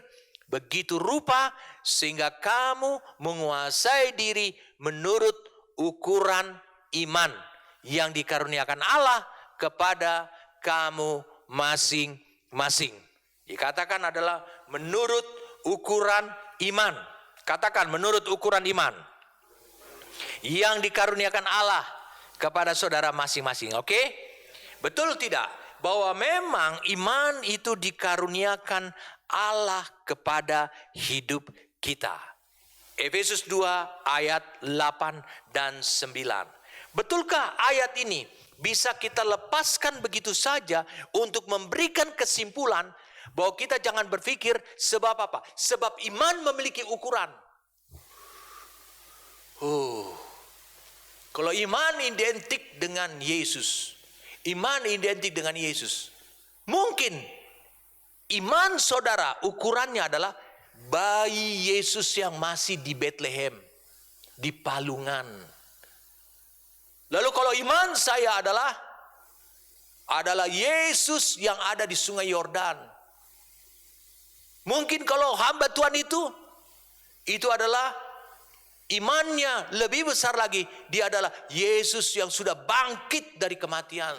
begitu rupa sehingga kamu menguasai diri menurut ukuran iman yang dikaruniakan Allah kepada kamu masing-masing. Dikatakan adalah menurut ukuran iman. Katakan menurut ukuran iman yang dikaruniakan Allah kepada saudara masing-masing. Oke? Betul tidak? Bahwa memang iman itu dikaruniakan Allah kepada hidup kita. Efesus 2 ayat 8 dan 9. Betulkah ayat ini bisa kita lepaskan begitu saja untuk memberikan kesimpulan bahwa kita jangan berpikir sebab apa? Sebab iman memiliki ukuran. Kalau iman identik dengan Yesus, iman identik dengan Yesus, mungkin iman saudara ukurannya adalah bayi Yesus yang masih di Bethlehem, di palungan. Lalu kalau iman saya adalah adalah Yesus yang ada di Sungai Yordan. Mungkin kalau hamba Tuhan itu adalah imannya lebih besar lagi. Dia adalah Yesus yang sudah bangkit dari kematian.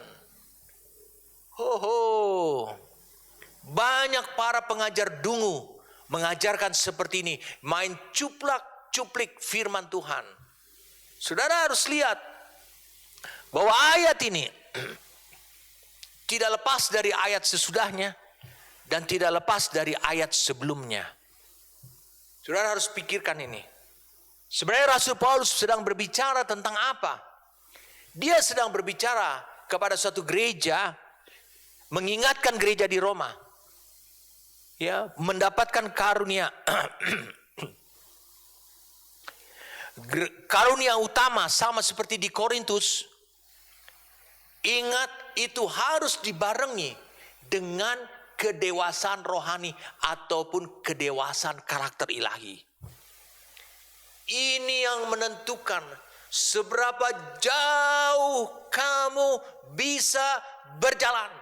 Banyak para pengajar dungu mengajarkan seperti ini, main cuplak-cuplik firman Tuhan. Saudara harus lihat bahwa ayat ini tidak lepas dari ayat sesudahnya dan tidak lepas dari ayat sebelumnya. Saudara harus pikirkan ini. Sebenarnya Rasul Paulus sedang berbicara tentang apa? Dia sedang berbicara kepada suatu gereja, mengingatkan gereja di Roma, ya, mendapatkan karunia karunia utama sama seperti di Korintus. Ingat, itu harus dibarengi dengan kedewasaan rohani ataupun kedewasaan karakter ilahi. Ini yang menentukan seberapa jauh kamu bisa berjalan.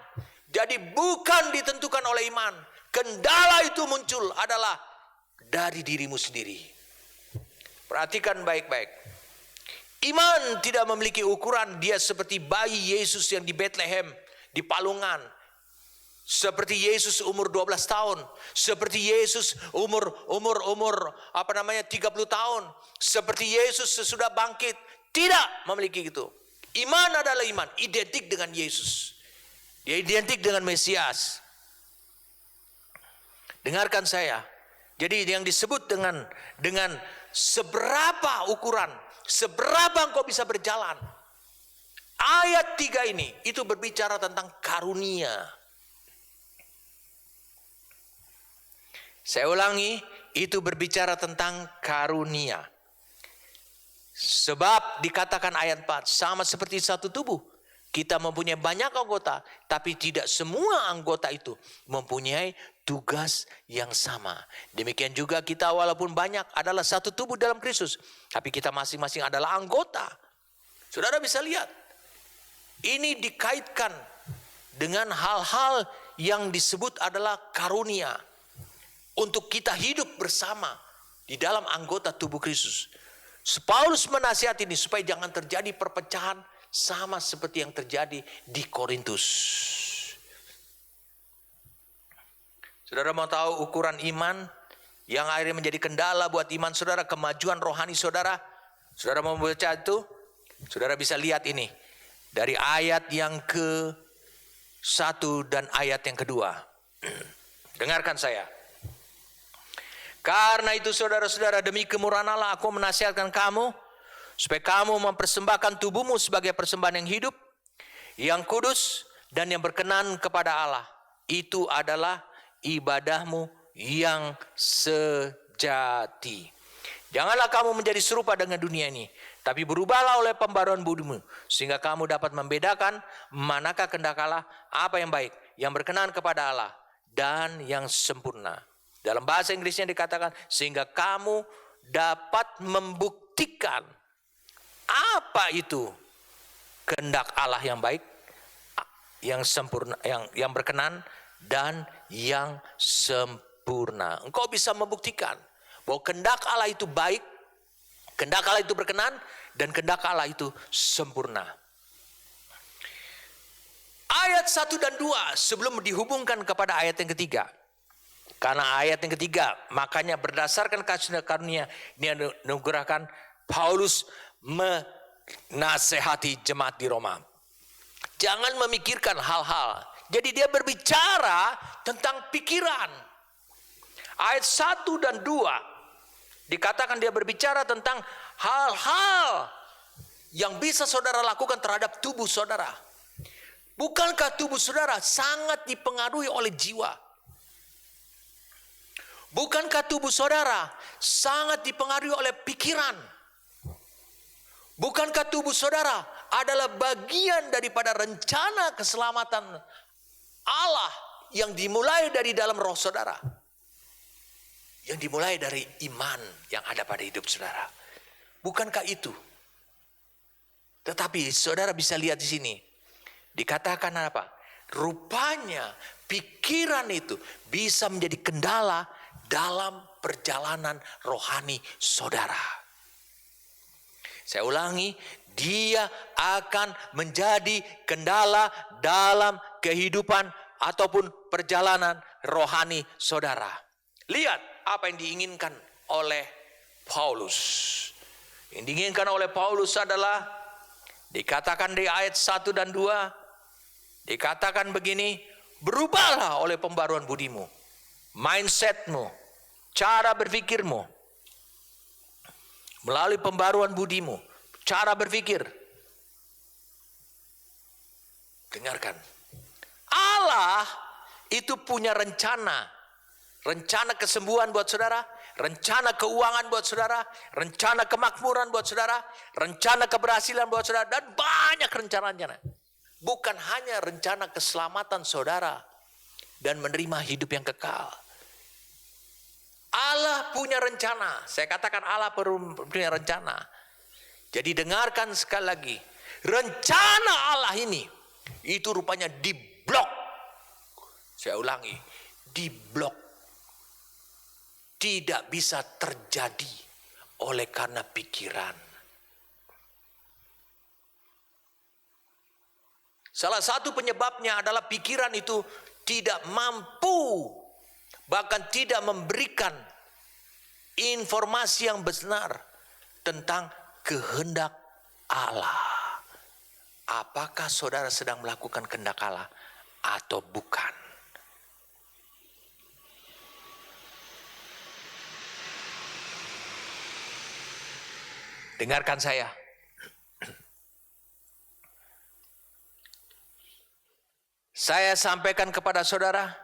Jadi bukan ditentukan oleh iman. Kendala itu muncul adalah dari dirimu sendiri. Perhatikan baik-baik. Iman tidak memiliki ukuran. Dia seperti bayi Yesus yang di Bethlehem, di palungan. Seperti Yesus umur 12 tahun. Seperti Yesus umur 30 tahun. Seperti Yesus sesudah bangkit. Tidak memiliki itu. Iman adalah iman, identik dengan Yesus. Dia identik dengan Mesias. Dengarkan saya. Jadi yang disebut dengan seberapa ukuran, seberapa engkau bisa berjalan. Ayat 3 ini itu berbicara tentang karunia. Saya ulangi, itu berbicara tentang karunia. Sebab dikatakan ayat 4, sama seperti satu tubuh. Kita mempunyai banyak anggota, tapi tidak semua anggota itu mempunyai tugas yang sama. Demikian juga kita walaupun banyak adalah satu tubuh dalam Kristus, tapi kita masing-masing adalah anggota. Saudara bisa lihat, ini dikaitkan dengan hal-hal yang disebut adalah karunia. Untuk kita hidup bersama di dalam anggota tubuh Kristus. Paulus menasihati ini supaya jangan terjadi perpecahan sama seperti yang terjadi di Korintus. Saudara mau tahu ukuran iman yang akhirnya menjadi kendala buat iman saudara, kemajuan rohani saudara? Saudara mau baca itu? Saudara bisa lihat ini dari ayat yang ke-1 dan ayat yang kedua. Dengarkan saya. Karena itu saudara-saudara, demi kemurahan Allah aku menasihatkan kamu supaya kamu mempersembahkan tubuhmu sebagai persembahan yang hidup, yang kudus dan yang berkenan kepada Allah. Itu adalah ibadahmu yang sejati. Janganlah kamu menjadi serupa dengan dunia ini, tapi berubahlah oleh pembaruan budimu, sehingga kamu dapat membedakan manakah kehendak Allah, apa yang baik, yang berkenan kepada Allah, dan yang sempurna. Dalam bahasa Inggrisnya dikatakan, sehingga kamu dapat membuktikan apa itu kehendak Allah yang baik, yang sempurna, yang berkenan, dan yang sempurna. Engkau bisa membuktikan bahwa kehendak Allah itu baik, kehendak Allah itu berkenan, dan kehendak Allah itu sempurna. Ayat 1 dan 2 sebelum dihubungkan kepada ayat yang ketiga. Karena ayat yang ketiga, makanya berdasarkan kasih karunia ini anugerahkan, Paulus menasehati jemaat di Roma. Jangan memikirkan hal-hal. Jadi dia berbicara tentang pikiran. Ayat 1 dan 2 dikatakan dia berbicara tentang hal-hal yang bisa saudara lakukan terhadap tubuh saudara. Bukankah tubuh saudara sangat dipengaruhi oleh jiwa? Bukankah tubuh saudara sangat dipengaruhi oleh pikiran? Bukankah tubuh saudara adalah bagian daripada rencana keselamatan Allah yang dimulai dari dalam roh saudara? Yang dimulai dari iman yang ada pada hidup saudara. Bukankah itu? Tetapi saudara bisa lihat di sini. Dikatakan apa? rupanya pikiran itu bisa menjadi kendala dalam perjalanan rohani saudara. Saya ulangi, dia akan menjadi kendala dalam kehidupan ataupun perjalanan rohani saudara. Lihat apa yang diinginkan oleh Paulus. Yang diinginkan oleh Paulus adalah dikatakan di ayat 1 dan 2, dikatakan begini, berubahlah oleh pembaruan budimu, mindsetmu, cara berpikirmu, melalui pembaruan budimu, cara berpikir. Dengarkan, Allah itu punya rencana kesembuhan buat saudara, rencana keuangan buat saudara, rencana kemakmuran buat saudara, rencana keberhasilan buat saudara, dan banyak rencana-rencana. Bukan hanya rencana keselamatan saudara dan menerima hidup yang kekal. Allah punya rencana. Saya katakan Allah punya rencana. Jadi dengarkan sekali lagi. Rencana Allah ini, itu rupanya diblok. Saya ulangi, diblok. Tidak bisa terjadi oleh karena pikiran. Salah satu penyebabnya adalah pikiran itu tidak mampu, bahkan tidak memberikan informasi yang benar tentang kehendak Allah. Apakah saudara sedang melakukan kehendak Allah atau bukan? Dengarkan saya. Saya sampaikan kepada saudara,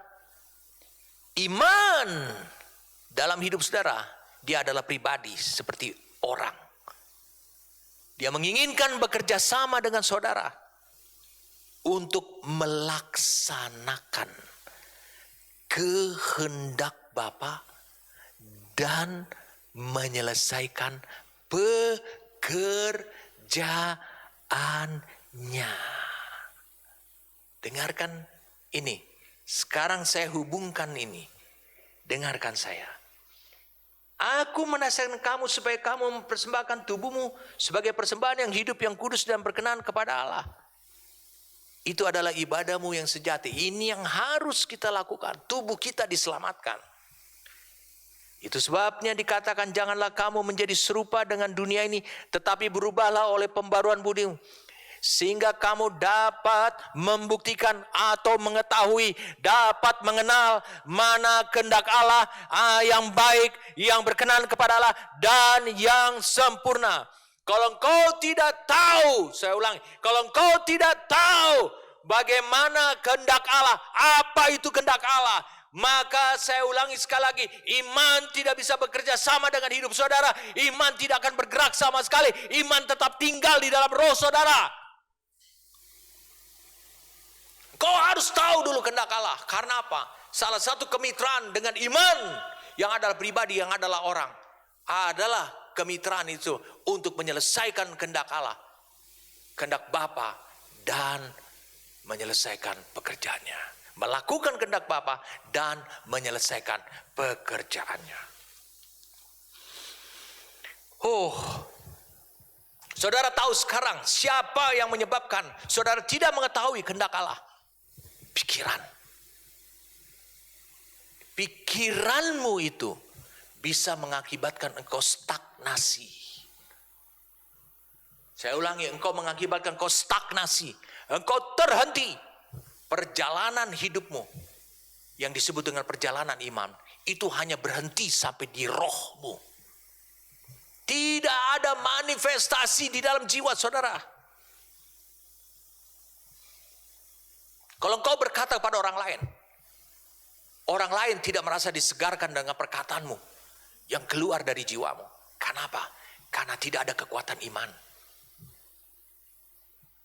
iman dalam hidup saudara, dia adalah pribadi seperti orang. Dia menginginkan bekerja sama dengan saudara untuk melaksanakan kehendak Bapa dan menyelesaikan pekerjaannya. Dengarkan ini. Sekarang saya hubungkan ini. Dengarkan saya. Aku menasihatkan kamu supaya kamu mempersembahkan tubuhmu sebagai persembahan yang hidup, yang kudus dan berkenan kepada Allah. Itu adalah ibadahmu yang sejati. Ini yang harus kita lakukan. Tubuh kita diselamatkan. Itu sebabnya dikatakan janganlah kamu menjadi serupa dengan dunia ini, tetapi berubahlah oleh pembaruan budimu, sehingga kamu dapat membuktikan atau mengetahui, dapat mengenal mana kehendak Allah yang baik, yang berkenan kepada Allah, dan yang sempurna. Kalau engkau tidak tahu, saya ulangi, kalau engkau tidak tahu bagaimana kehendak Allah, apa itu kehendak Allah, maka saya ulangi sekali lagi, iman tidak bisa bekerja sama dengan hidup saudara. Iman tidak akan bergerak sama sekali. Iman tetap tinggal di dalam roh saudara. Kau harus tahu dulu kehendak Allah. Karena apa? Salah satu kemitraan dengan iman yang adalah pribadi, yang adalah orang, adalah kemitraan itu untuk menyelesaikan kehendak Allah, kehendak Bapa, dan menyelesaikan pekerjaannya. Melakukan kehendak Bapa dan menyelesaikan pekerjaannya. Saudara tahu sekarang siapa yang menyebabkan saudara tidak mengetahui kehendak Allah? Pikiran. Pikiranmu itu bisa mengakibatkan engkau stagnasi. Saya ulangi, engkau mengakibatkan engkau stagnasi. Engkau terhenti. Perjalanan hidupmu yang disebut dengan perjalanan iman itu hanya berhenti sampai di rohmu. Tidak ada manifestasi di dalam jiwa saudara. Kalau engkau berkata kepada orang lain tidak merasa disegarkan dengan perkataanmu yang keluar dari jiwamu. Kenapa? Karena tidak ada kekuatan iman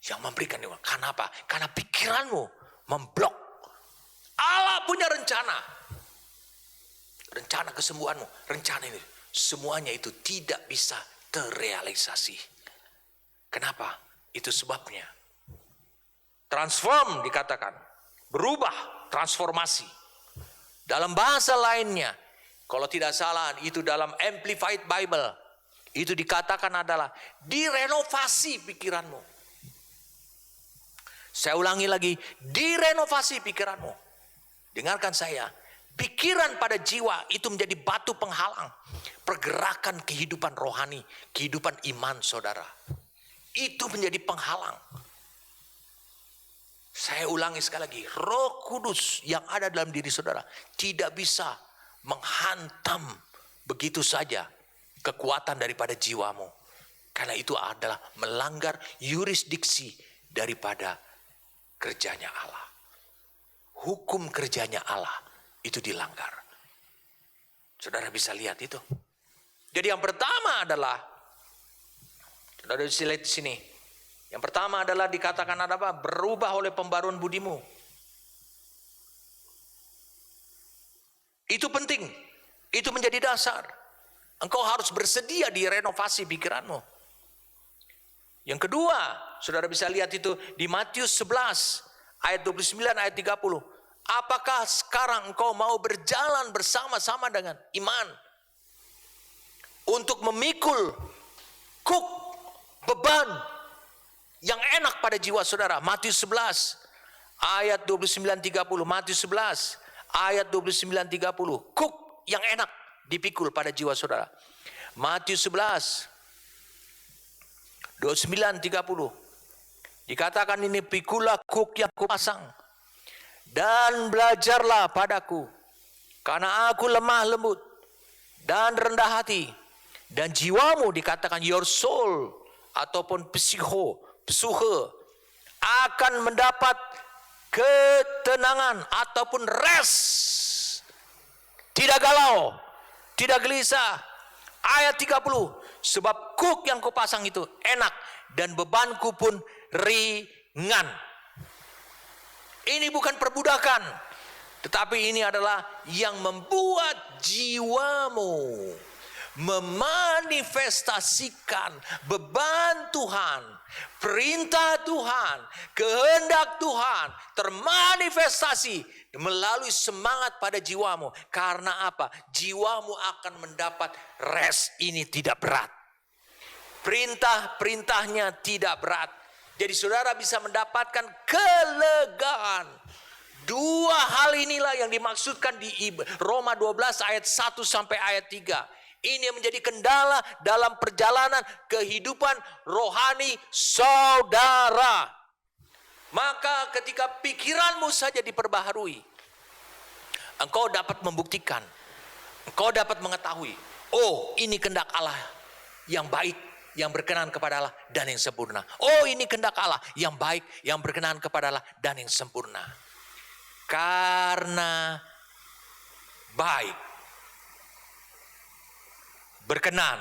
yang memberikan iman. Kenapa? Karena pikiranmu memblok. Allah punya rencana kesembuhanmu, rencana ini, semuanya itu tidak bisa terrealisasi. Kenapa? Itu sebabnya. Transform dikatakan. berubah, transformasi. Dalam bahasa lainnya, kalau tidak salah itu dalam Amplified Bible, itu dikatakan adalah direnovasi pikiranmu. Saya ulangi lagi, direnovasi pikiranmu. Dengarkan saya, pikiran pada jiwa itu menjadi batu penghalang pergerakan kehidupan rohani, kehidupan iman saudara. Itu menjadi penghalang. Saya ulangi sekali lagi, Roh Kudus yang ada dalam diri saudara tidak bisa menghantam begitu saja kekuatan daripada jiwamu. Karena itu adalah melanggar yurisdiksi daripada kerjanya Allah. Hukum kerjanya Allah itu dilanggar. Saudara bisa lihat itu. Jadi yang pertama adalah, saudara bisa lihat di sini. Yang pertama adalah dikatakan ada apa? Berubah oleh pembaruan budimu. Itu penting. Itu menjadi dasar. Engkau harus bersedia direnovasi pikiranmu. Yang kedua, saudara bisa lihat itu di Matius 11 ayat 29 ayat 30. Apakah sekarang engkau mau berjalan bersama-sama dengan iman untuk memikul kuk beban yang enak pada jiwa saudara? Matius 11 ayat 29-30. Matius 11 ayat 29-30. Kuk yang enak dipikul pada jiwa saudara. Matius 11 29-30. Dikatakan ini, pikulah kuk yang kupasang dan belajarlah padaku, karena aku lemah lembut dan rendah hati, dan jiwamu, dikatakan your soul ataupun psuche akan mendapat ketenangan ataupun rest. Tidak galau, tidak gelisah. Ayat 30, sebab kuk yang kupasang itu enak dan bebanku pun ringan. Ini bukan perbudakan, tetapi ini adalah yang membuat jiwamu memanifestasikan beban Tuhan, perintah Tuhan, kehendak Tuhan termanifestasi melalui semangat pada jiwamu. Karena apa? Jiwamu akan mendapat rest. Ini tidak berat. Perintah-perintahnya tidak berat. Jadi saudara bisa mendapatkan kelegaan. Dua hal inilah yang dimaksudkan di Roma 12 ayat 1 sampai ayat 3. Ini menjadi kendala dalam perjalanan kehidupan rohani saudara. Maka ketika pikiranmu saja diperbaharui, engkau dapat membuktikan, engkau dapat mengetahui, oh ini kehendak Allah yang baik, yang berkenan kepada Allah dan yang sempurna. Oh ini kehendak Allah yang baik, yang berkenan kepada Allah dan yang sempurna. Karena baik, berkenan,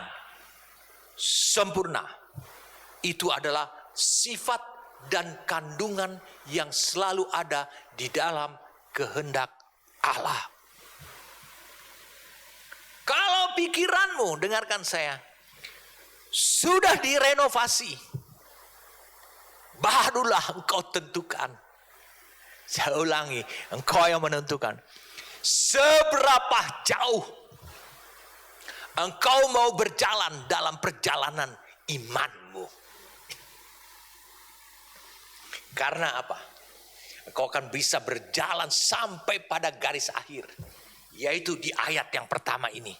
sempurna, itu adalah sifat dan kandungan yang selalu ada di dalam kehendak Allah. Kalau pikiranmu, dengarkan saya, sudah direnovasi, barulah engkau tentukan. Saya ulangi, engkau yang menentukan seberapa jauh engkau mau berjalan dalam perjalanan imanmu. Karena apa? Engkau akan bisa berjalan sampai pada garis akhir, yaitu di ayat yang pertama ini.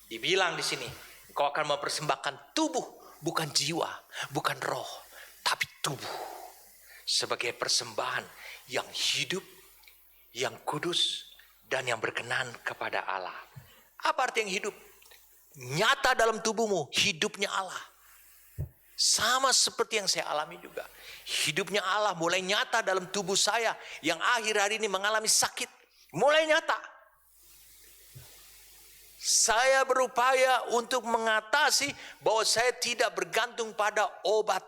Dibilang di sini, engkau akan mempersembahkan tubuh, bukan jiwa, bukan roh, tapi tubuh sebagai persembahan yang hidup, yang kudus, dan yang berkenan kepada Allah. Apa arti yang hidup? Nyata dalam tubuhmu, hidupnya Allah. Sama seperti yang saya alami juga. Hidupnya Allah mulai nyata dalam tubuh saya yang akhir hari ini mengalami sakit. Mulai nyata. Saya berupaya untuk mengatasi bahwa saya tidak bergantung pada obat.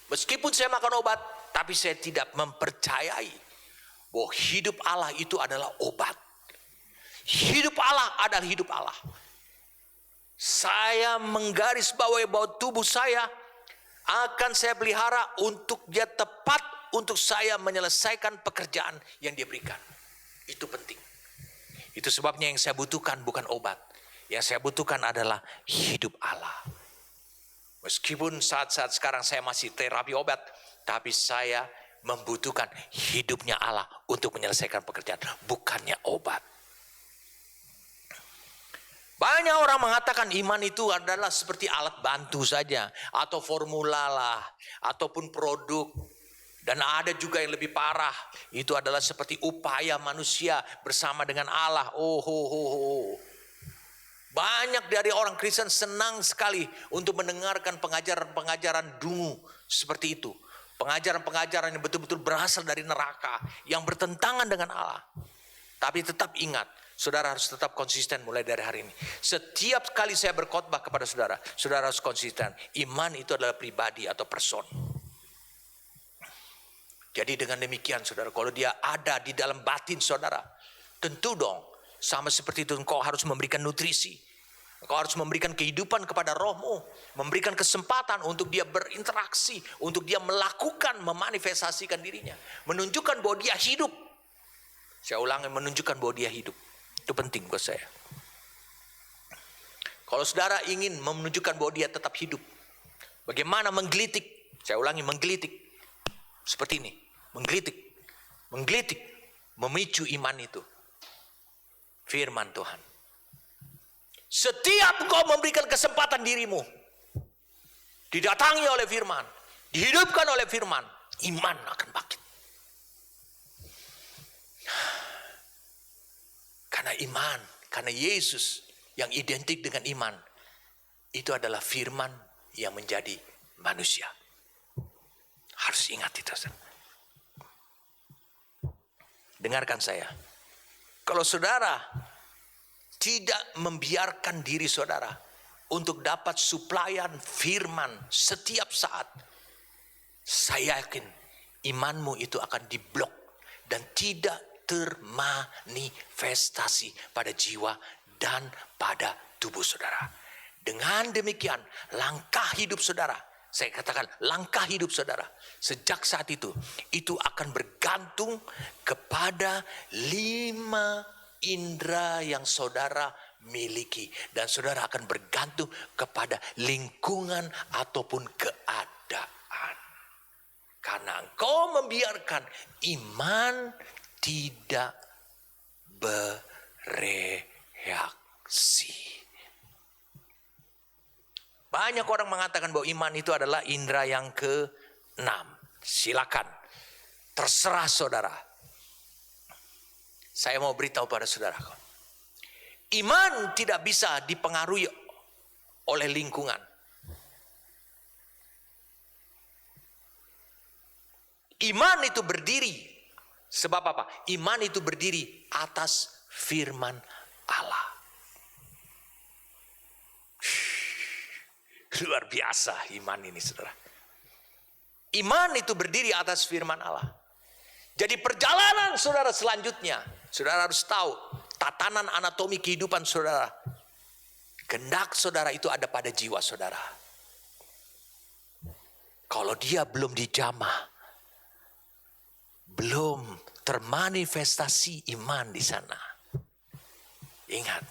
Meskipun saya makan obat, tapi saya tidak mempercayai bahwa hidup Allah itu adalah obat. Hidup Allah adalah hidup Allah. Saya menggarisbawahi bahwa tubuh saya akan saya pelihara untuk dia tepat untuk saya menyelesaikan pekerjaan yang dia berikan. Itu penting. Itu sebabnya yang saya butuhkan bukan obat. Yang saya butuhkan adalah hidup Allah. Meskipun saat-saat sekarang saya masih terapi obat, tapi saya membutuhkan hidupnya Allah untuk menyelesaikan pekerjaan, bukannya obat. Banyak orang mengatakan iman itu adalah seperti alat bantu saja, atau formula lah, ataupun produk. Dan ada juga yang lebih parah, itu adalah seperti upaya manusia bersama dengan Allah. Banyak dari orang Kristen senang sekali untuk mendengarkan pengajaran-pengajaran dungu seperti itu. Pengajaran-pengajaran yang betul-betul berasal dari neraka, yang bertentangan dengan Allah. Tapi tetap ingat, saudara harus tetap konsisten mulai dari hari ini. Setiap kali saya berkhotbah kepada saudara, saudara harus konsisten. Iman itu adalah pribadi atau person. Jadi dengan demikian saudara, kalau dia ada di dalam batin saudara, tentu dong sama seperti itu engkau harus memberikan nutrisi. Engkau harus memberikan kehidupan kepada rohmu, memberikan kesempatan untuk dia berinteraksi, untuk dia melakukan, memanifestasikan dirinya, menunjukkan bahwa dia hidup. Saya ulangi, menunjukkan bahwa dia hidup. Itu penting buat saya. Kalau saudara ingin menunjukkan bahwa dia tetap hidup, bagaimana menggelitik? Saya ulangi, menggelitik. Seperti ini, menggelitik, memicu iman itu. Firman Tuhan. Setiap kau memberikan kesempatan dirimu, didatangi oleh firman, dihidupkan oleh firman, iman akan bangkit. Karena iman, karena Yesus yang identik dengan iman, itu adalah firman yang menjadi manusia. Harus ingat itu. Dengarkan saya. Kalau saudara tidak membiarkan diri saudara untuk dapat suplaian firman setiap saat, saya yakin imanmu itu akan diblok dan tidak termanifestasi pada jiwa dan pada tubuh saudara. Dengan demikian, langkah hidup saudara, saya katakan langkah hidup saudara, sejak saat itu akan bergantung kepada 5 indera yang saudara miliki. Dan saudara akan bergantung kepada lingkungan ataupun keadaan. Karena engkau membiarkan iman tidak bereaksi. Banyak orang mengatakan bahwa iman itu adalah indera yang ke-6. Silakan, terserah saudara. Saya mau beritahu pada saudara, iman tidak bisa dipengaruhi oleh lingkungan. Iman itu berdiri, sebab apa? Iman itu berdiri atas firman Allah. Luar biasa iman ini saudara. Iman itu berdiri atas firman Allah. Jadi perjalanan saudara selanjutnya, saudara harus tahu tatanan anatomi kehidupan saudara. Kehendak saudara itu ada pada jiwa saudara. Kalau dia belum dijamah, belum termanifestasi iman di sana, ingat,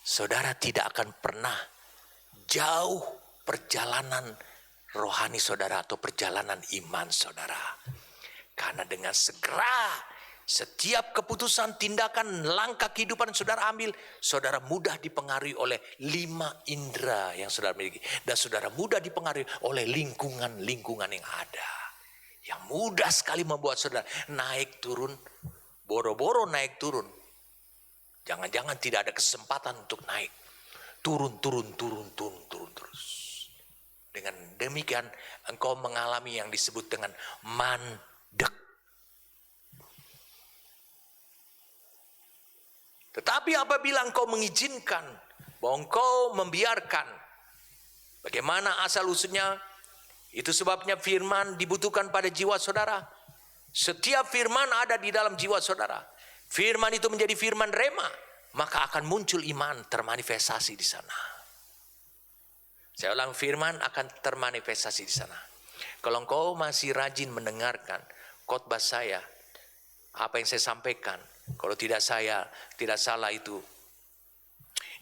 saudara tidak akan pernah jauh perjalanan rohani saudara atau perjalanan iman saudara. Karena dengan segera setiap keputusan, tindakan, langkah kehidupan saudara ambil, saudara mudah dipengaruhi oleh 5 indera yang saudara miliki. Dan saudara mudah dipengaruhi oleh lingkungan-lingkungan yang ada. Yang mudah sekali membuat saudara naik turun, boro-boro naik turun. Jangan-jangan tidak ada kesempatan untuk naik. Turun terus. Dengan demikian engkau mengalami yang disebut dengan mandek. Tetapi apabila engkau mengizinkan, bahwa engkau membiarkan, bagaimana asal usulnya? Itu sebabnya firman dibutuhkan pada jiwa saudara. Setiap firman ada di dalam jiwa saudara. Firman itu menjadi firman rema, maka akan muncul iman termanifestasi di sana. Saya ulang, firman akan termanifestasi di sana. Kalau engkau masih rajin mendengarkan khotbah saya, apa yang saya sampaikan, kalau tidak salah itu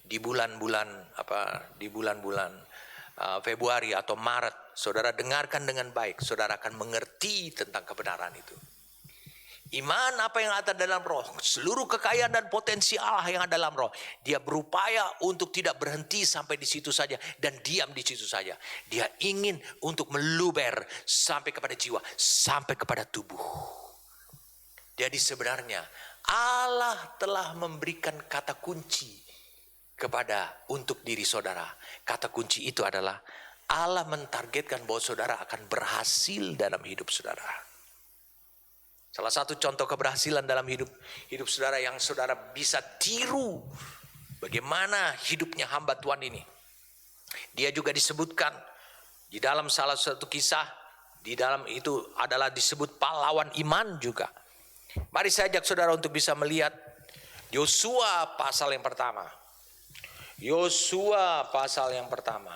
di bulan-bulan Februari atau Maret, saudara dengarkan dengan baik, saudara akan mengerti tentang kebenaran itu. Iman apa yang ada dalam roh, seluruh kekayaan dan potensi Allah yang ada dalam roh, dia berupaya untuk tidak berhenti sampai di situ saja dan diam di situ saja. Dia ingin untuk meluber sampai kepada jiwa, sampai kepada tubuh. Jadi sebenarnya Allah telah memberikan kata kunci untuk diri saudara. Kata kunci itu adalah Allah mentargetkan bahwa saudara akan berhasil dalam hidup saudara. Salah satu contoh keberhasilan dalam hidup saudara yang saudara bisa tiru bagaimana hidupnya hamba Tuhan ini. Dia juga disebutkan di dalam salah satu kisah, di dalam itu adalah disebut pahlawan iman juga. Mari saya ajak saudara untuk bisa melihat Yosua pasal yang pertama. Yosua pasal yang pertama.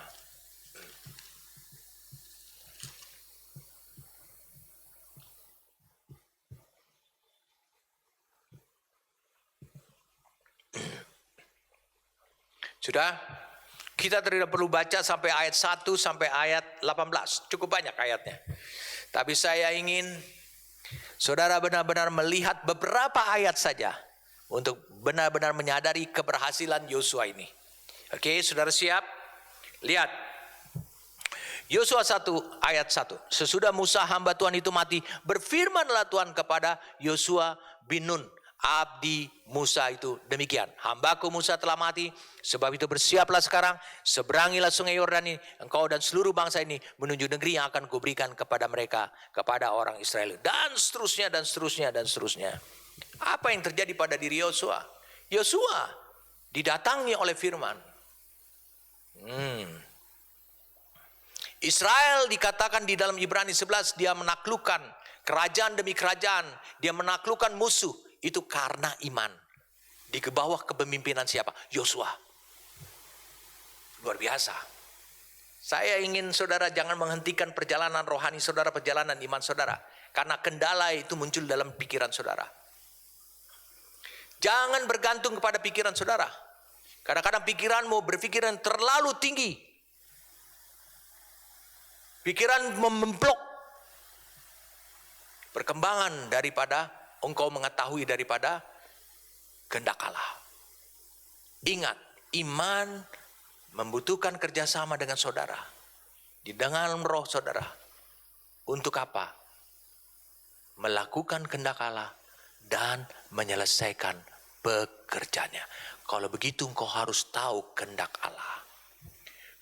Sudah? Kita tidak perlu baca sampai ayat 1 sampai ayat 18. Cukup banyak ayatnya. Tapi saya ingin saudara benar-benar melihat beberapa ayat saja untuk benar-benar menyadari keberhasilan Yosua ini. Oke, saudara siap? Lihat. Yosua 1 ayat 1. Sesudah Musa hamba Tuhan itu mati, berfirmanlah Tuhan kepada Yosua bin Nun, abdi Musa itu demikian. Hambaku Musa telah mati, sebab itu bersiaplah sekarang, seberangilah sungai Yordan ini, engkau dan seluruh bangsa ini menuju negeri yang akan kuberikan kepada mereka, kepada orang Israel. Dan seterusnya, dan seterusnya, dan seterusnya. Apa yang terjadi pada diri Yosua? Yosua didatangi oleh firman. Israel dikatakan di dalam Ibrani 11, dia menaklukkan kerajaan demi kerajaan, dia menaklukkan musuh. Itu karena iman. Di bawah kepemimpinan siapa? Yosua. Luar biasa. Saya ingin saudara jangan menghentikan perjalanan rohani saudara, perjalanan iman saudara. Karena kendala itu muncul dalam pikiran saudara. Jangan bergantung kepada pikiran saudara. Kadang-kadang pikiranmu berpikiran terlalu tinggi. Pikiran memblok perkembangan daripada engkau mengetahui daripada kehendak Allah. Ingat, iman membutuhkan kerjasama dengan saudara. Di dalam roh saudara. Untuk apa? Melakukan kehendak Allah dan menyelesaikan pekerjaannya. Kalau begitu engkau harus tahu kehendak Allah.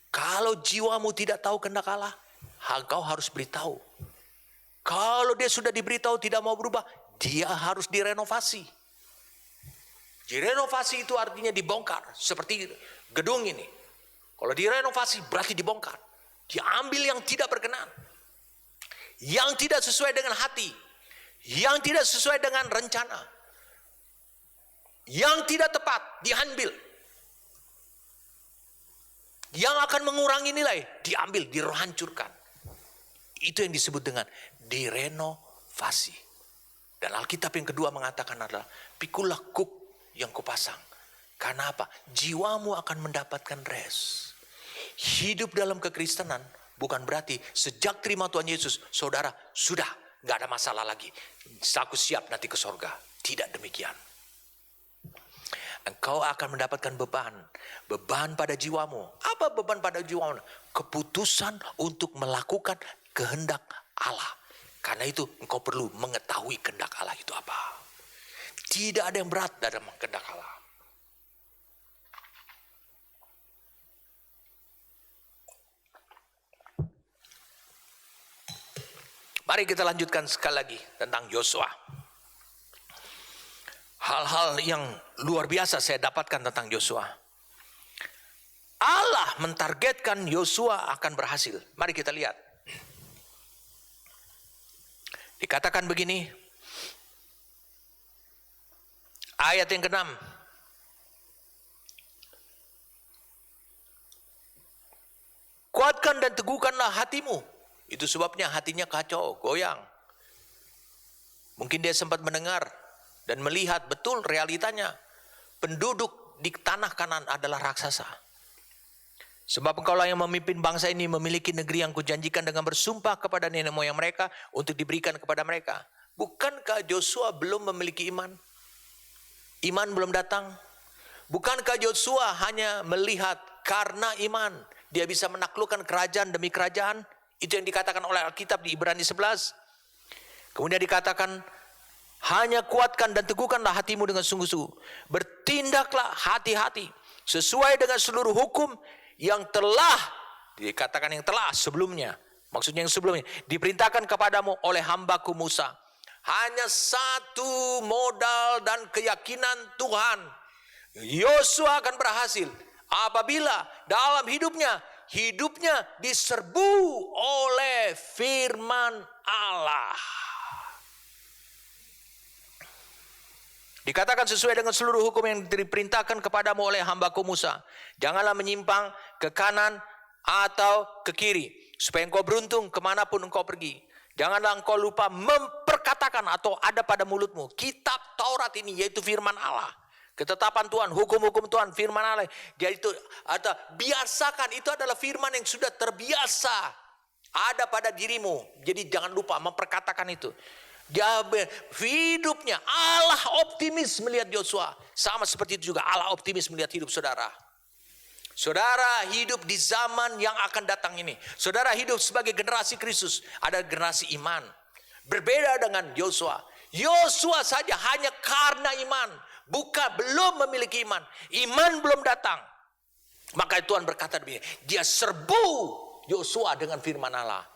Kalau jiwamu tidak tahu kehendak Allah, engkau harus beritahu. Kalau dia sudah diberitahu tidak mau berubah, dia harus direnovasi. Direnovasi itu artinya dibongkar. Seperti gedung ini. Kalau direnovasi berarti dibongkar. Diambil yang tidak berkenan. Yang tidak sesuai dengan hati. Yang tidak sesuai dengan rencana. Yang tidak tepat diambil. Yang akan mengurangi nilai diambil, dihancurkan. Itu yang disebut dengan direnovasi. Dan Alkitab yang kedua mengatakan adalah pikulah kuk yang kupasang. Karena apa? Jiwamu akan mendapatkan rest. Hidup dalam kekristenan bukan berarti sejak terima Tuhan Yesus, saudara sudah gak ada masalah lagi. Aku siap nanti ke sorga. Tidak demikian. Engkau akan mendapatkan beban. Beban pada jiwamu. Apa beban pada jiwamu? Keputusan untuk melakukan kehendak Allah. Karena itu engkau perlu mengetahui kehendak Allah itu apa. Tidak ada yang berat dalam kehendak Allah. Mari kita lanjutkan sekali lagi tentang Yosua. Hal-hal yang luar biasa saya dapatkan tentang Yosua. Allah mentargetkan Yosua akan berhasil. Mari kita lihat. Dikatakan begini. Ayat yang ke-6. Kuatkan dan teguhkanlah hatimu. Itu sebabnya hatinya kacau, goyang. Mungkin dia sempat mendengar dan melihat betul realitanya. Penduduk di tanah Kanan adalah raksasa. Sebab engkaulah yang memimpin bangsa ini memiliki negeri yang kujanjikan dengan bersumpah kepada nenek moyang mereka untuk diberikan kepada mereka. Bukankah Yosua belum memiliki iman? Iman belum datang. Bukankah Yosua hanya melihat karena iman dia bisa menaklukkan kerajaan demi kerajaan? Itu yang dikatakan oleh Alkitab di Ibrani 11. Kemudian dikatakan, hanya kuatkan dan teguhkanlah hatimu dengan sungguh-sungguh. Bertindaklah hati-hati sesuai dengan seluruh hukum yang telah, dikatakan yang telah sebelumnya, maksudnya yang sebelumnya, diperintahkan kepadamu oleh hambaku Musa. Hanya satu modal dan keyakinan Tuhan. Yosua akan berhasil apabila dalam hidupnya diserbu oleh firman Allah. Dikatakan sesuai dengan seluruh hukum yang diperintahkan kepadamu oleh hambaku Musa. Janganlah menyimpang ke kanan atau ke kiri, supaya engkau beruntung kemanapun engkau pergi. Janganlah engkau lupa memperkatakan atau ada pada mulutmu kitab Taurat ini, yaitu firman Allah. Ketetapan Tuhan, hukum-hukum Tuhan, firman Allah. Yaitu, atau biasakan, itu adalah firman yang sudah terbiasa ada pada dirimu. Jadi jangan lupa memperkatakan itu. Hidupnya Allah optimis melihat Yosua. Sama seperti itu juga Allah optimis melihat hidup saudara. Saudara hidup di zaman yang akan datang ini. Saudara hidup sebagai generasi Kristus. Ada generasi iman. Berbeda dengan Yosua. Yosua saja hanya karena iman. Belum memiliki iman. Iman belum datang. Maka Tuhan berkata begini. Dia serbu Yosua dengan firman Allah.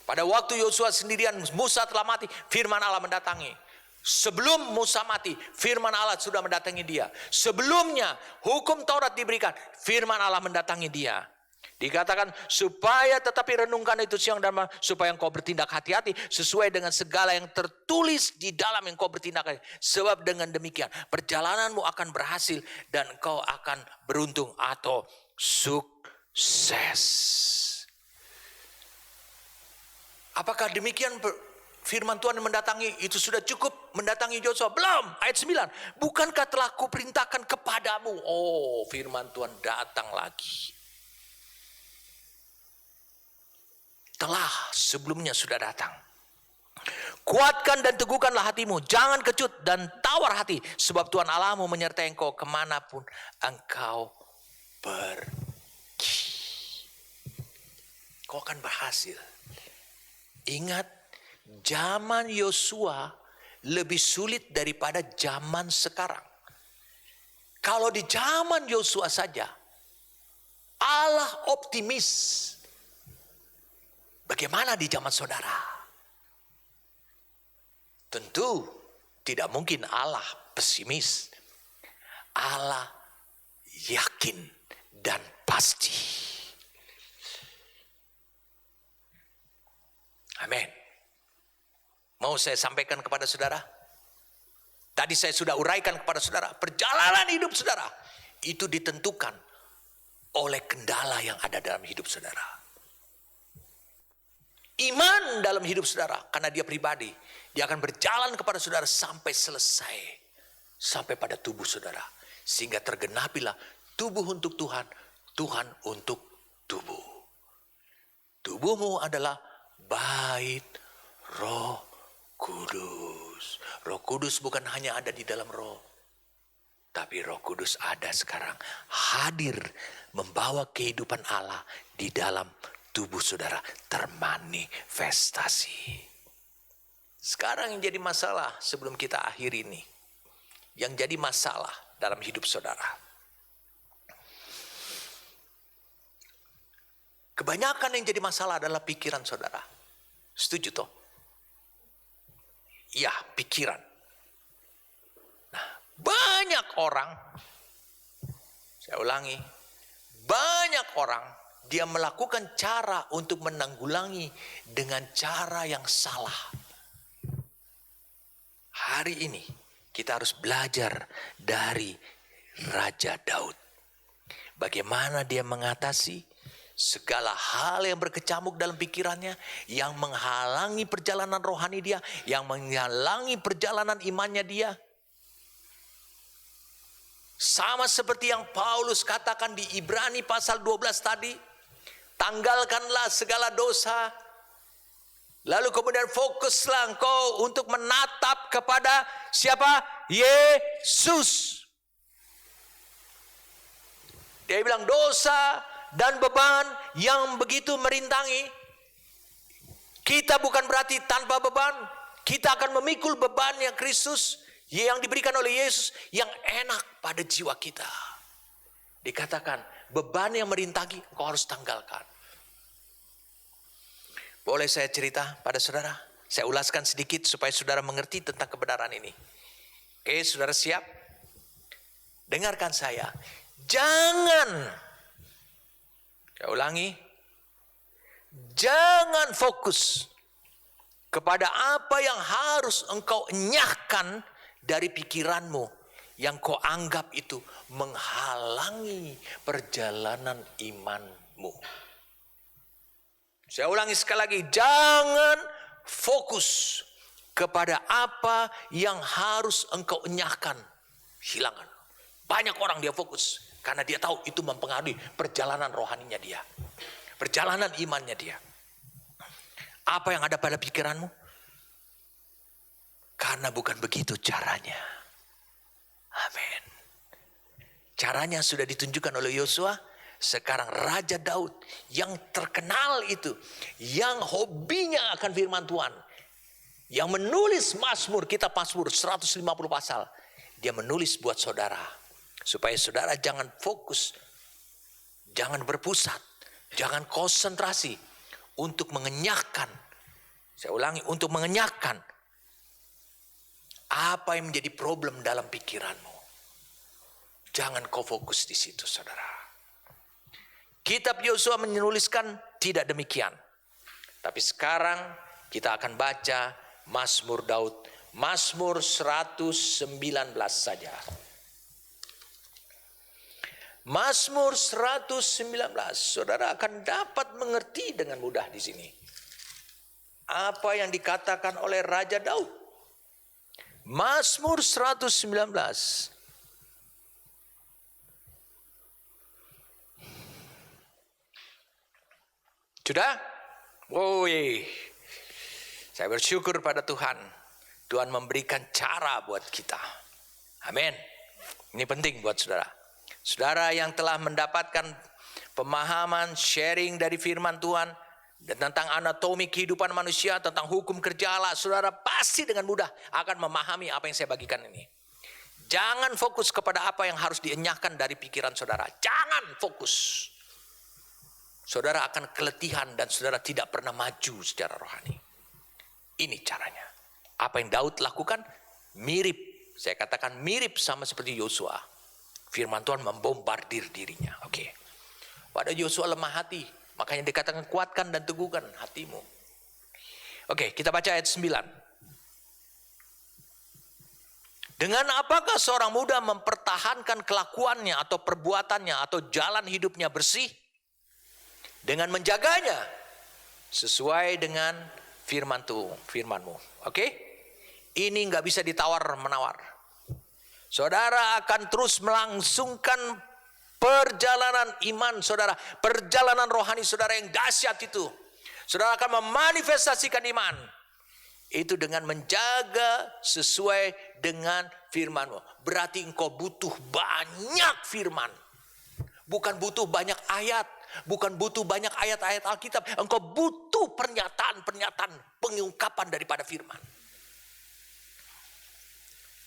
Pada waktu Yosua sendirian, Musa telah mati, firman Allah mendatangi. Sebelum Musa mati, firman Allah sudah mendatangi dia. Sebelumnya, hukum Taurat diberikan, firman Allah mendatangi dia. Dikatakan, supaya tetapi renungkan itu siang dan malam, supaya engkau bertindak hati-hati, sesuai dengan segala yang tertulis di dalam yang engkau bertindak. Sebab dengan demikian, perjalananmu akan berhasil, dan engkau akan beruntung atau sukses. Apakah demikian firman Tuhan yang mendatangi itu sudah cukup mendatangi Yosua? Belum. Ayat 9. Bukankah telah kuperintahkan kepadamu? Oh, firman Tuhan datang lagi. Telah sebelumnya sudah datang. Kuatkan dan teguhkanlah hatimu. Jangan kecut dan tawar hati. Sebab Tuhan Allahmu menyertai engkau kemanapun engkau pergi. Kau akan berhasil. Ingat, zaman Yosua lebih sulit daripada zaman sekarang. Kalau di zaman Yosua saja, Allah optimis. Bagaimana di zaman saudara? Tentu tidak mungkin Allah pesimis. Allah yakin dan pasti. Amin. Mau saya sampaikan kepada saudara? Tadi saya sudah uraikan kepada saudara. Perjalanan hidup saudara itu ditentukan oleh kendala yang ada dalam hidup saudara. Iman dalam hidup saudara, karena dia pribadi, dia akan berjalan kepada saudara sampai selesai. Sampai pada tubuh saudara. Sehingga tergenapilah tubuh untuk Tuhan, Tuhan untuk tubuh. Tubuhmu adalah bait Roh Kudus. Roh Kudus bukan hanya ada di dalam roh, tapi Roh Kudus ada sekarang, hadir membawa kehidupan Allah di dalam tubuh saudara, termanifestasi. Sekarang yang jadi masalah sebelum kita akhir ini, yang jadi masalah dalam hidup saudara, kebanyakan yang jadi masalah adalah pikiran saudara. Setuju toh? Ya, pikiran. Nah, banyak orang, saya ulangi, banyak orang dia melakukan cara untuk menanggulangi dengan cara yang salah. Hari ini kita harus belajar dari Raja Daud. Bagaimana dia mengatasi segala hal yang berkecamuk dalam pikirannya, yang menghalangi perjalanan rohani dia, yang menghalangi perjalanan imannya dia. Sama seperti yang Paulus katakan di Ibrani pasal 12 tadi, tanggalkanlah segala dosa, lalu kemudian fokuslah engkau untuk menatap kepada siapa? Yesus. Dia bilang dosa dan beban yang begitu merintangi kita bukan berarti tanpa beban. Kita akan memikul bebannya Kristus yang diberikan oleh Yesus yang enak pada jiwa kita. Dikatakan beban yang merintangi kau harus tanggalkan. Boleh saya cerita pada saudara? Saya ulaskan sedikit supaya saudara mengerti tentang kebenaran ini. Oke, saudara siap? Dengarkan saya. Jangan, saya ulangi, jangan fokus kepada apa yang harus engkau enyahkan dari pikiranmu yang kau anggap itu menghalangi perjalanan imanmu. Saya ulangi sekali lagi, jangan fokus kepada apa yang harus engkau enyahkan. Hilangkan. Banyak orang dia fokus karena dia tahu itu mempengaruhi perjalanan rohaninya dia, perjalanan imannya dia. Apa yang ada pada pikiranmu? Karena bukan begitu caranya. Amin. Caranya sudah ditunjukkan oleh Yosua. Sekarang Raja Daud yang terkenal itu, yang hobinya akan firman Tuhan, yang menulis Mazmur, kitab Mazmur 150 pasal. Dia menulis buat saudara, supaya saudara jangan fokus, jangan berpusat, jangan konsentrasi untuk mengenyahkan. Saya ulangi, untuk mengenyahkan apa yang menjadi problem dalam pikiranmu. Jangan kau fokus di situ, saudara. Kitab Yosua menuliskan tidak demikian. Tapi sekarang kita akan baca Mazmur Daud. Mazmur 119 saja. Mazmur 119. Saudara akan dapat mengerti dengan mudah di sini apa yang dikatakan oleh Raja Daud. Mazmur 119. Sudah? Woi, saya bersyukur pada Tuhan. Tuhan memberikan cara buat kita. Amin. Ini penting buat saudara. Saudara yang telah mendapatkan pemahaman, sharing dari firman Tuhan, dan tentang anatomi kehidupan manusia, tentang hukum kerja Allah, saudara pasti dengan mudah akan memahami apa yang saya bagikan ini. Jangan fokus kepada apa yang harus dienyahkan dari pikiran saudara. Jangan fokus. Saudara akan keletihan dan saudara tidak pernah maju secara rohani. Ini caranya. Apa yang Daud lakukan mirip, saya katakan mirip sama seperti Yosua. Firman Tuhan membombardir dirinya. Oke. Pada Yosua lemah hati, makanya dikatakan kuatkan dan teguhkan hatimu. Oke, kita baca ayat 9. Dengan apakah seorang muda mempertahankan kelakuannya atau perbuatannya atau jalan hidupnya bersih? Dengan menjaganya sesuai dengan firmanmu. Oke? Ini nggak bisa ditawar-menawar. Saudara akan terus melangsungkan perjalanan iman saudara, perjalanan rohani saudara yang dahsyat itu. Saudara akan memanifestasikan iman itu dengan menjaga sesuai dengan firmanmu. Berarti engkau butuh banyak firman, bukan butuh banyak ayat. Bukan butuh banyak ayat-ayat Alkitab. Engkau butuh pernyataan-pernyataan pengungkapan daripada firman.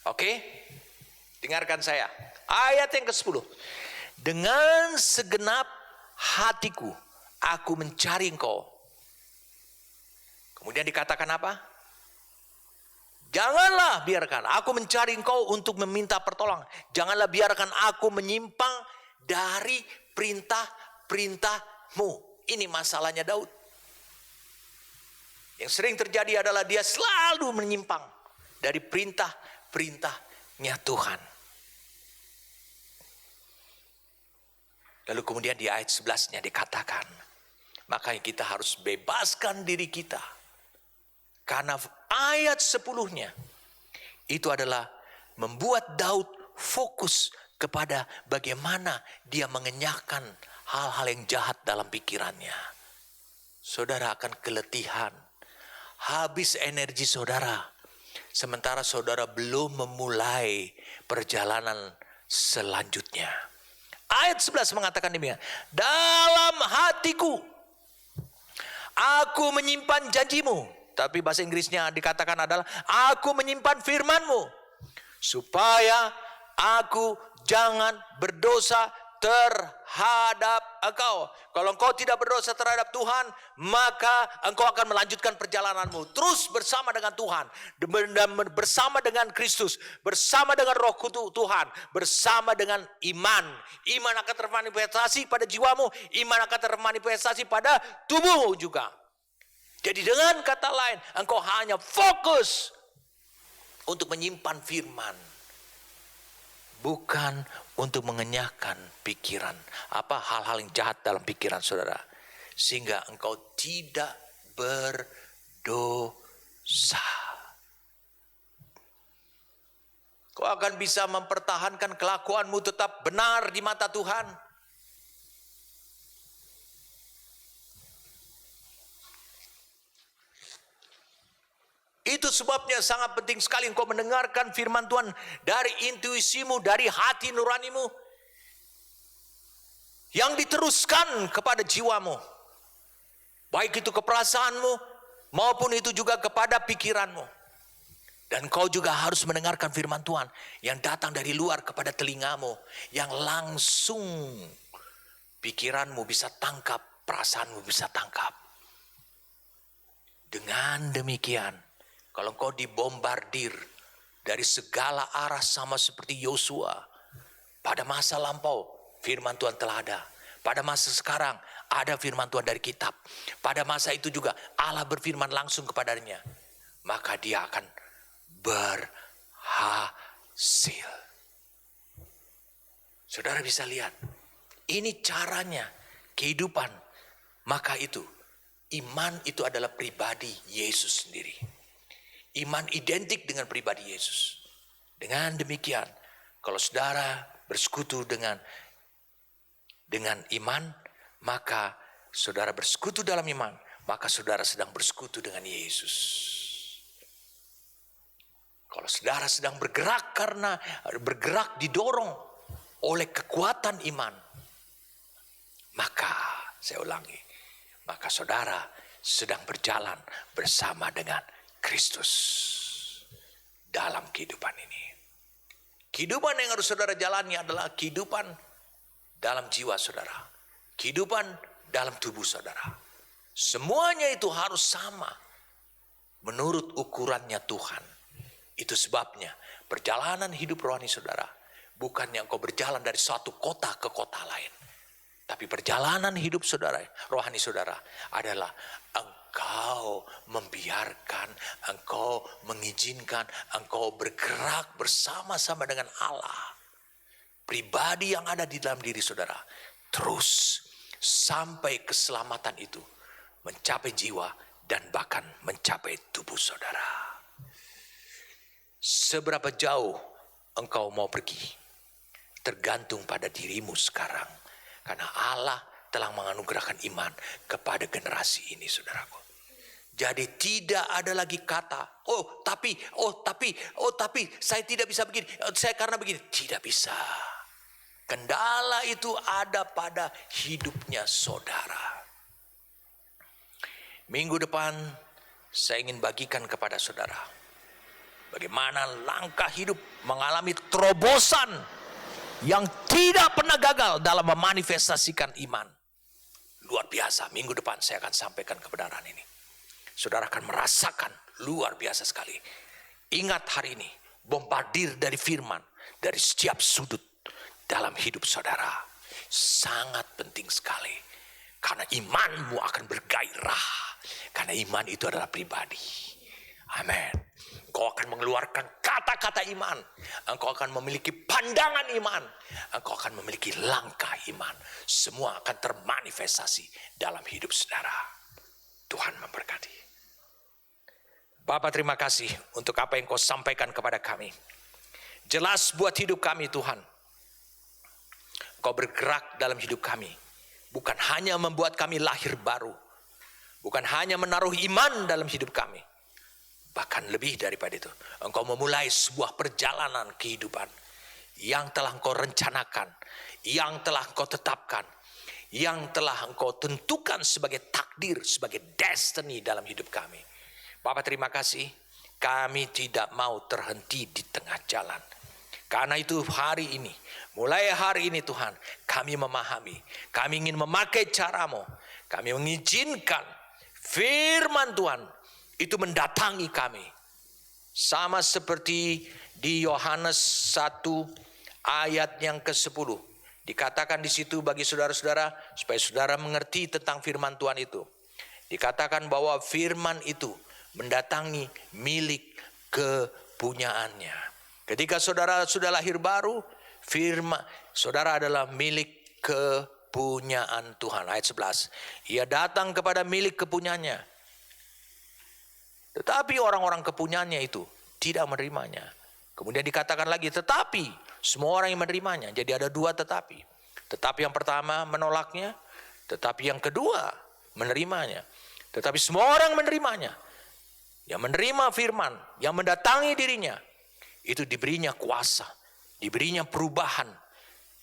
Oke? Dengarkan saya. Ayat yang ke-10. Dengan segenap hatiku aku mencari engkau. Kemudian dikatakan apa? Janganlah biarkan aku mencari engkau untuk meminta pertolongan. Janganlah biarkan aku menyimpang dari perintahmu. Ini masalahnya Daud. Yang sering terjadi adalah dia selalu menyimpang dari perintahnya Tuhan. Lalu kemudian di ayat 11-nya dikatakan, makanya kita harus bebaskan diri kita. Karena ayat 10-nya itu adalah membuat Daud fokus kepada bagaimana dia mengenyahkan hal-hal yang jahat dalam pikirannya. Saudara akan keletihan, habis energi saudara, sementara saudara belum memulai perjalanan selanjutnya. Ayat 11 mengatakan demikian, dalam hatiku aku menyimpan janjimu. Tapi bahasa Inggrisnya dikatakan adalah, aku menyimpan firmanmu, supaya aku jangan berdosa terhadap engkau. Kalau engkau tidak berdosa terhadap Tuhan, maka engkau akan melanjutkan perjalananmu terus bersama dengan Tuhan, bersama dengan Kristus, bersama dengan Roh Tuhan, bersama dengan iman. Iman akan termanifestasi pada jiwamu, iman akan termanifestasi pada tubuhmu juga. Jadi dengan kata lain, engkau hanya fokus untuk menyimpan firman, bukan untuk mengenyahkan pikiran, hal-hal yang jahat dalam pikiran saudara, sehingga engkau tidak berdosa. Kau akan bisa mempertahankan kelakuanmu tetap benar di mata Tuhan. Itu sebabnya sangat penting sekali engkau mendengarkan firman Tuhan dari intuisimu, dari hati nuranimu, yang diteruskan kepada jiwamu. Baik itu keperasaanmu, maupun itu juga kepada pikiranmu. Dan kau juga harus mendengarkan firman Tuhan yang datang dari luar kepada telingamu, yang langsung pikiranmu bisa tangkap, perasaanmu bisa tangkap. Dengan demikian, kalau engkau dibombardir dari segala arah sama seperti Yosua, pada masa lampau firman Tuhan telah ada. Pada masa sekarang ada firman Tuhan dari kitab. Pada masa itu juga Allah berfirman langsung kepadanya. Maka dia akan berhasil. Saudara bisa lihat, ini caranya kehidupan. Maka itu, iman itu adalah pribadi Yesus sendiri. Iman identik dengan pribadi Yesus. Dengan demikian, kalau saudara bersekutu dengan iman, maka saudara bersekutu dalam iman, maka saudara sedang bersekutu dengan Yesus. Kalau saudara sedang bergerak didorong oleh kekuatan iman, maka saya ulangi, maka saudara sedang berjalan bersama dengan Kristus dalam kehidupan ini. Kehidupan yang harus saudara jalani adalah kehidupan dalam jiwa saudara, kehidupan dalam tubuh saudara. Semuanya itu harus sama menurut ukurannya Tuhan. Itu sebabnya perjalanan hidup rohani saudara bukannya engkau berjalan dari suatu kota ke kota lain, tapi perjalanan hidup saudara, rohani saudara adalah engkau membiarkan, engkau mengizinkan, engkau bergerak bersama-sama dengan Allah. Pribadi yang ada di dalam diri saudara, terus sampai keselamatan itu mencapai jiwa dan bahkan mencapai tubuh saudara. Seberapa jauh engkau mau pergi tergantung pada dirimu sekarang. Karena Allah telah menganugerahkan iman kepada generasi ini, saudaraku. Jadi tidak ada lagi kata, oh tapi, saya tidak bisa begini, saya karena begini. Tidak bisa. Kendala itu ada pada hidupnya saudara. Minggu depan saya ingin bagikan kepada saudara bagaimana langkah hidup mengalami terobosan yang tidak pernah gagal dalam memanifestasikan iman. Luar biasa, minggu depan saya akan sampaikan kebenaran ini. Saudara akan merasakan luar biasa sekali. Ingat hari ini, bombardir dari firman, dari setiap sudut dalam hidup saudara. Sangat penting sekali. Karena imanmu akan bergairah. Karena iman itu adalah pribadi. Amin. Engkau akan mengeluarkan kata-kata iman. Engkau akan memiliki pandangan iman. Engkau akan memiliki langkah iman. Semua akan termanifestasi dalam hidup saudara. Tuhan memberkati. Bapa, terima kasih untuk apa yang kau sampaikan kepada kami. Jelas buat hidup kami Tuhan. Kau bergerak dalam hidup kami. Bukan hanya membuat kami lahir baru. Bukan hanya menaruh iman dalam hidup kami. Bahkan lebih daripada itu, engkau memulai sebuah perjalanan kehidupan yang telah engkau rencanakan, yang telah engkau tetapkan, yang telah engkau tentukan sebagai takdir, sebagai destiny dalam hidup kami. Bapak, terima kasih, kami tidak mau terhenti di tengah jalan. Karena itu hari ini, mulai hari ini Tuhan, kami memahami, kami ingin memakai caramu, kami mengizinkan firman Tuhan itu mendatangi kami. Sama seperti di Yohanes 1 ayat yang ke-10. Dikatakan di situ bagi saudara-saudara, supaya saudara mengerti tentang firman Tuhan itu. Dikatakan bahwa firman itu mendatangi milik kepunyaannya. Ketika saudara sudah lahir baru, firman saudara adalah milik kepunyaan Tuhan. Ayat 11. Ia datang kepada milik kepunyaannya. Tetapi orang-orang kepunyaannya itu tidak menerimanya. Kemudian dikatakan lagi, tetapi semua orang yang menerimanya. Jadi ada dua tetapi. Tetapi yang pertama menolaknya, tetapi yang kedua menerimanya. Tetapi semua orang menerimanya. Yang menerima firman, yang mendatangi dirinya, itu diberinya kuasa, diberinya perubahan.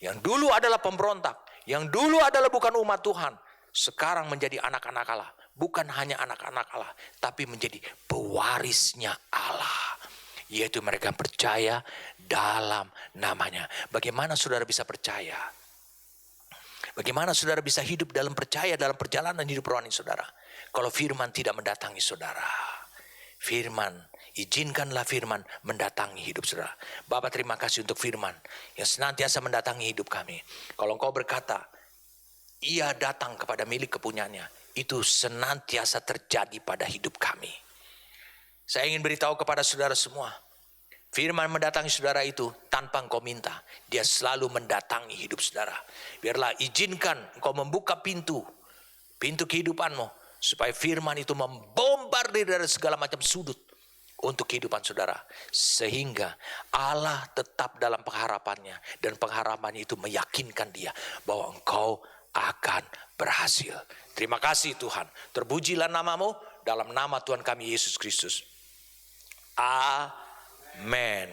Yang dulu adalah pemberontak, yang dulu adalah bukan umat Tuhan, sekarang menjadi anak-anak Allah. Bukan hanya anak-anak Allah, tapi menjadi pewarisnya Allah. Yaitu mereka percaya dalam namanya. Bagaimana saudara bisa percaya? Bagaimana saudara bisa hidup dalam percaya dalam perjalanan hidup rohani saudara? Kalau firman tidak mendatangi saudara. Firman, izinkanlah firman mendatangi hidup saudara. Bapak, terima kasih untuk firman yang senantiasa mendatangi hidup kami. Kalau engkau berkata, ia datang kepada milik kepunyaannya, itu senantiasa terjadi pada hidup kami. Saya ingin beritahu kepada saudara semua, firman mendatangi saudara itu tanpa engkau minta. Dia selalu mendatangi hidup saudara. Biarlah izinkan engkau membuka pintu kehidupanmu, supaya firman itu membombardir dari segala macam sudut untuk kehidupan saudara. Sehingga Allah tetap dalam pengharapannya, dan pengharapannya itu meyakinkan dia bahwa engkau akan berhasil. Terima kasih Tuhan. Terpujilah namamu dalam nama Tuhan kami Yesus Kristus. Amen.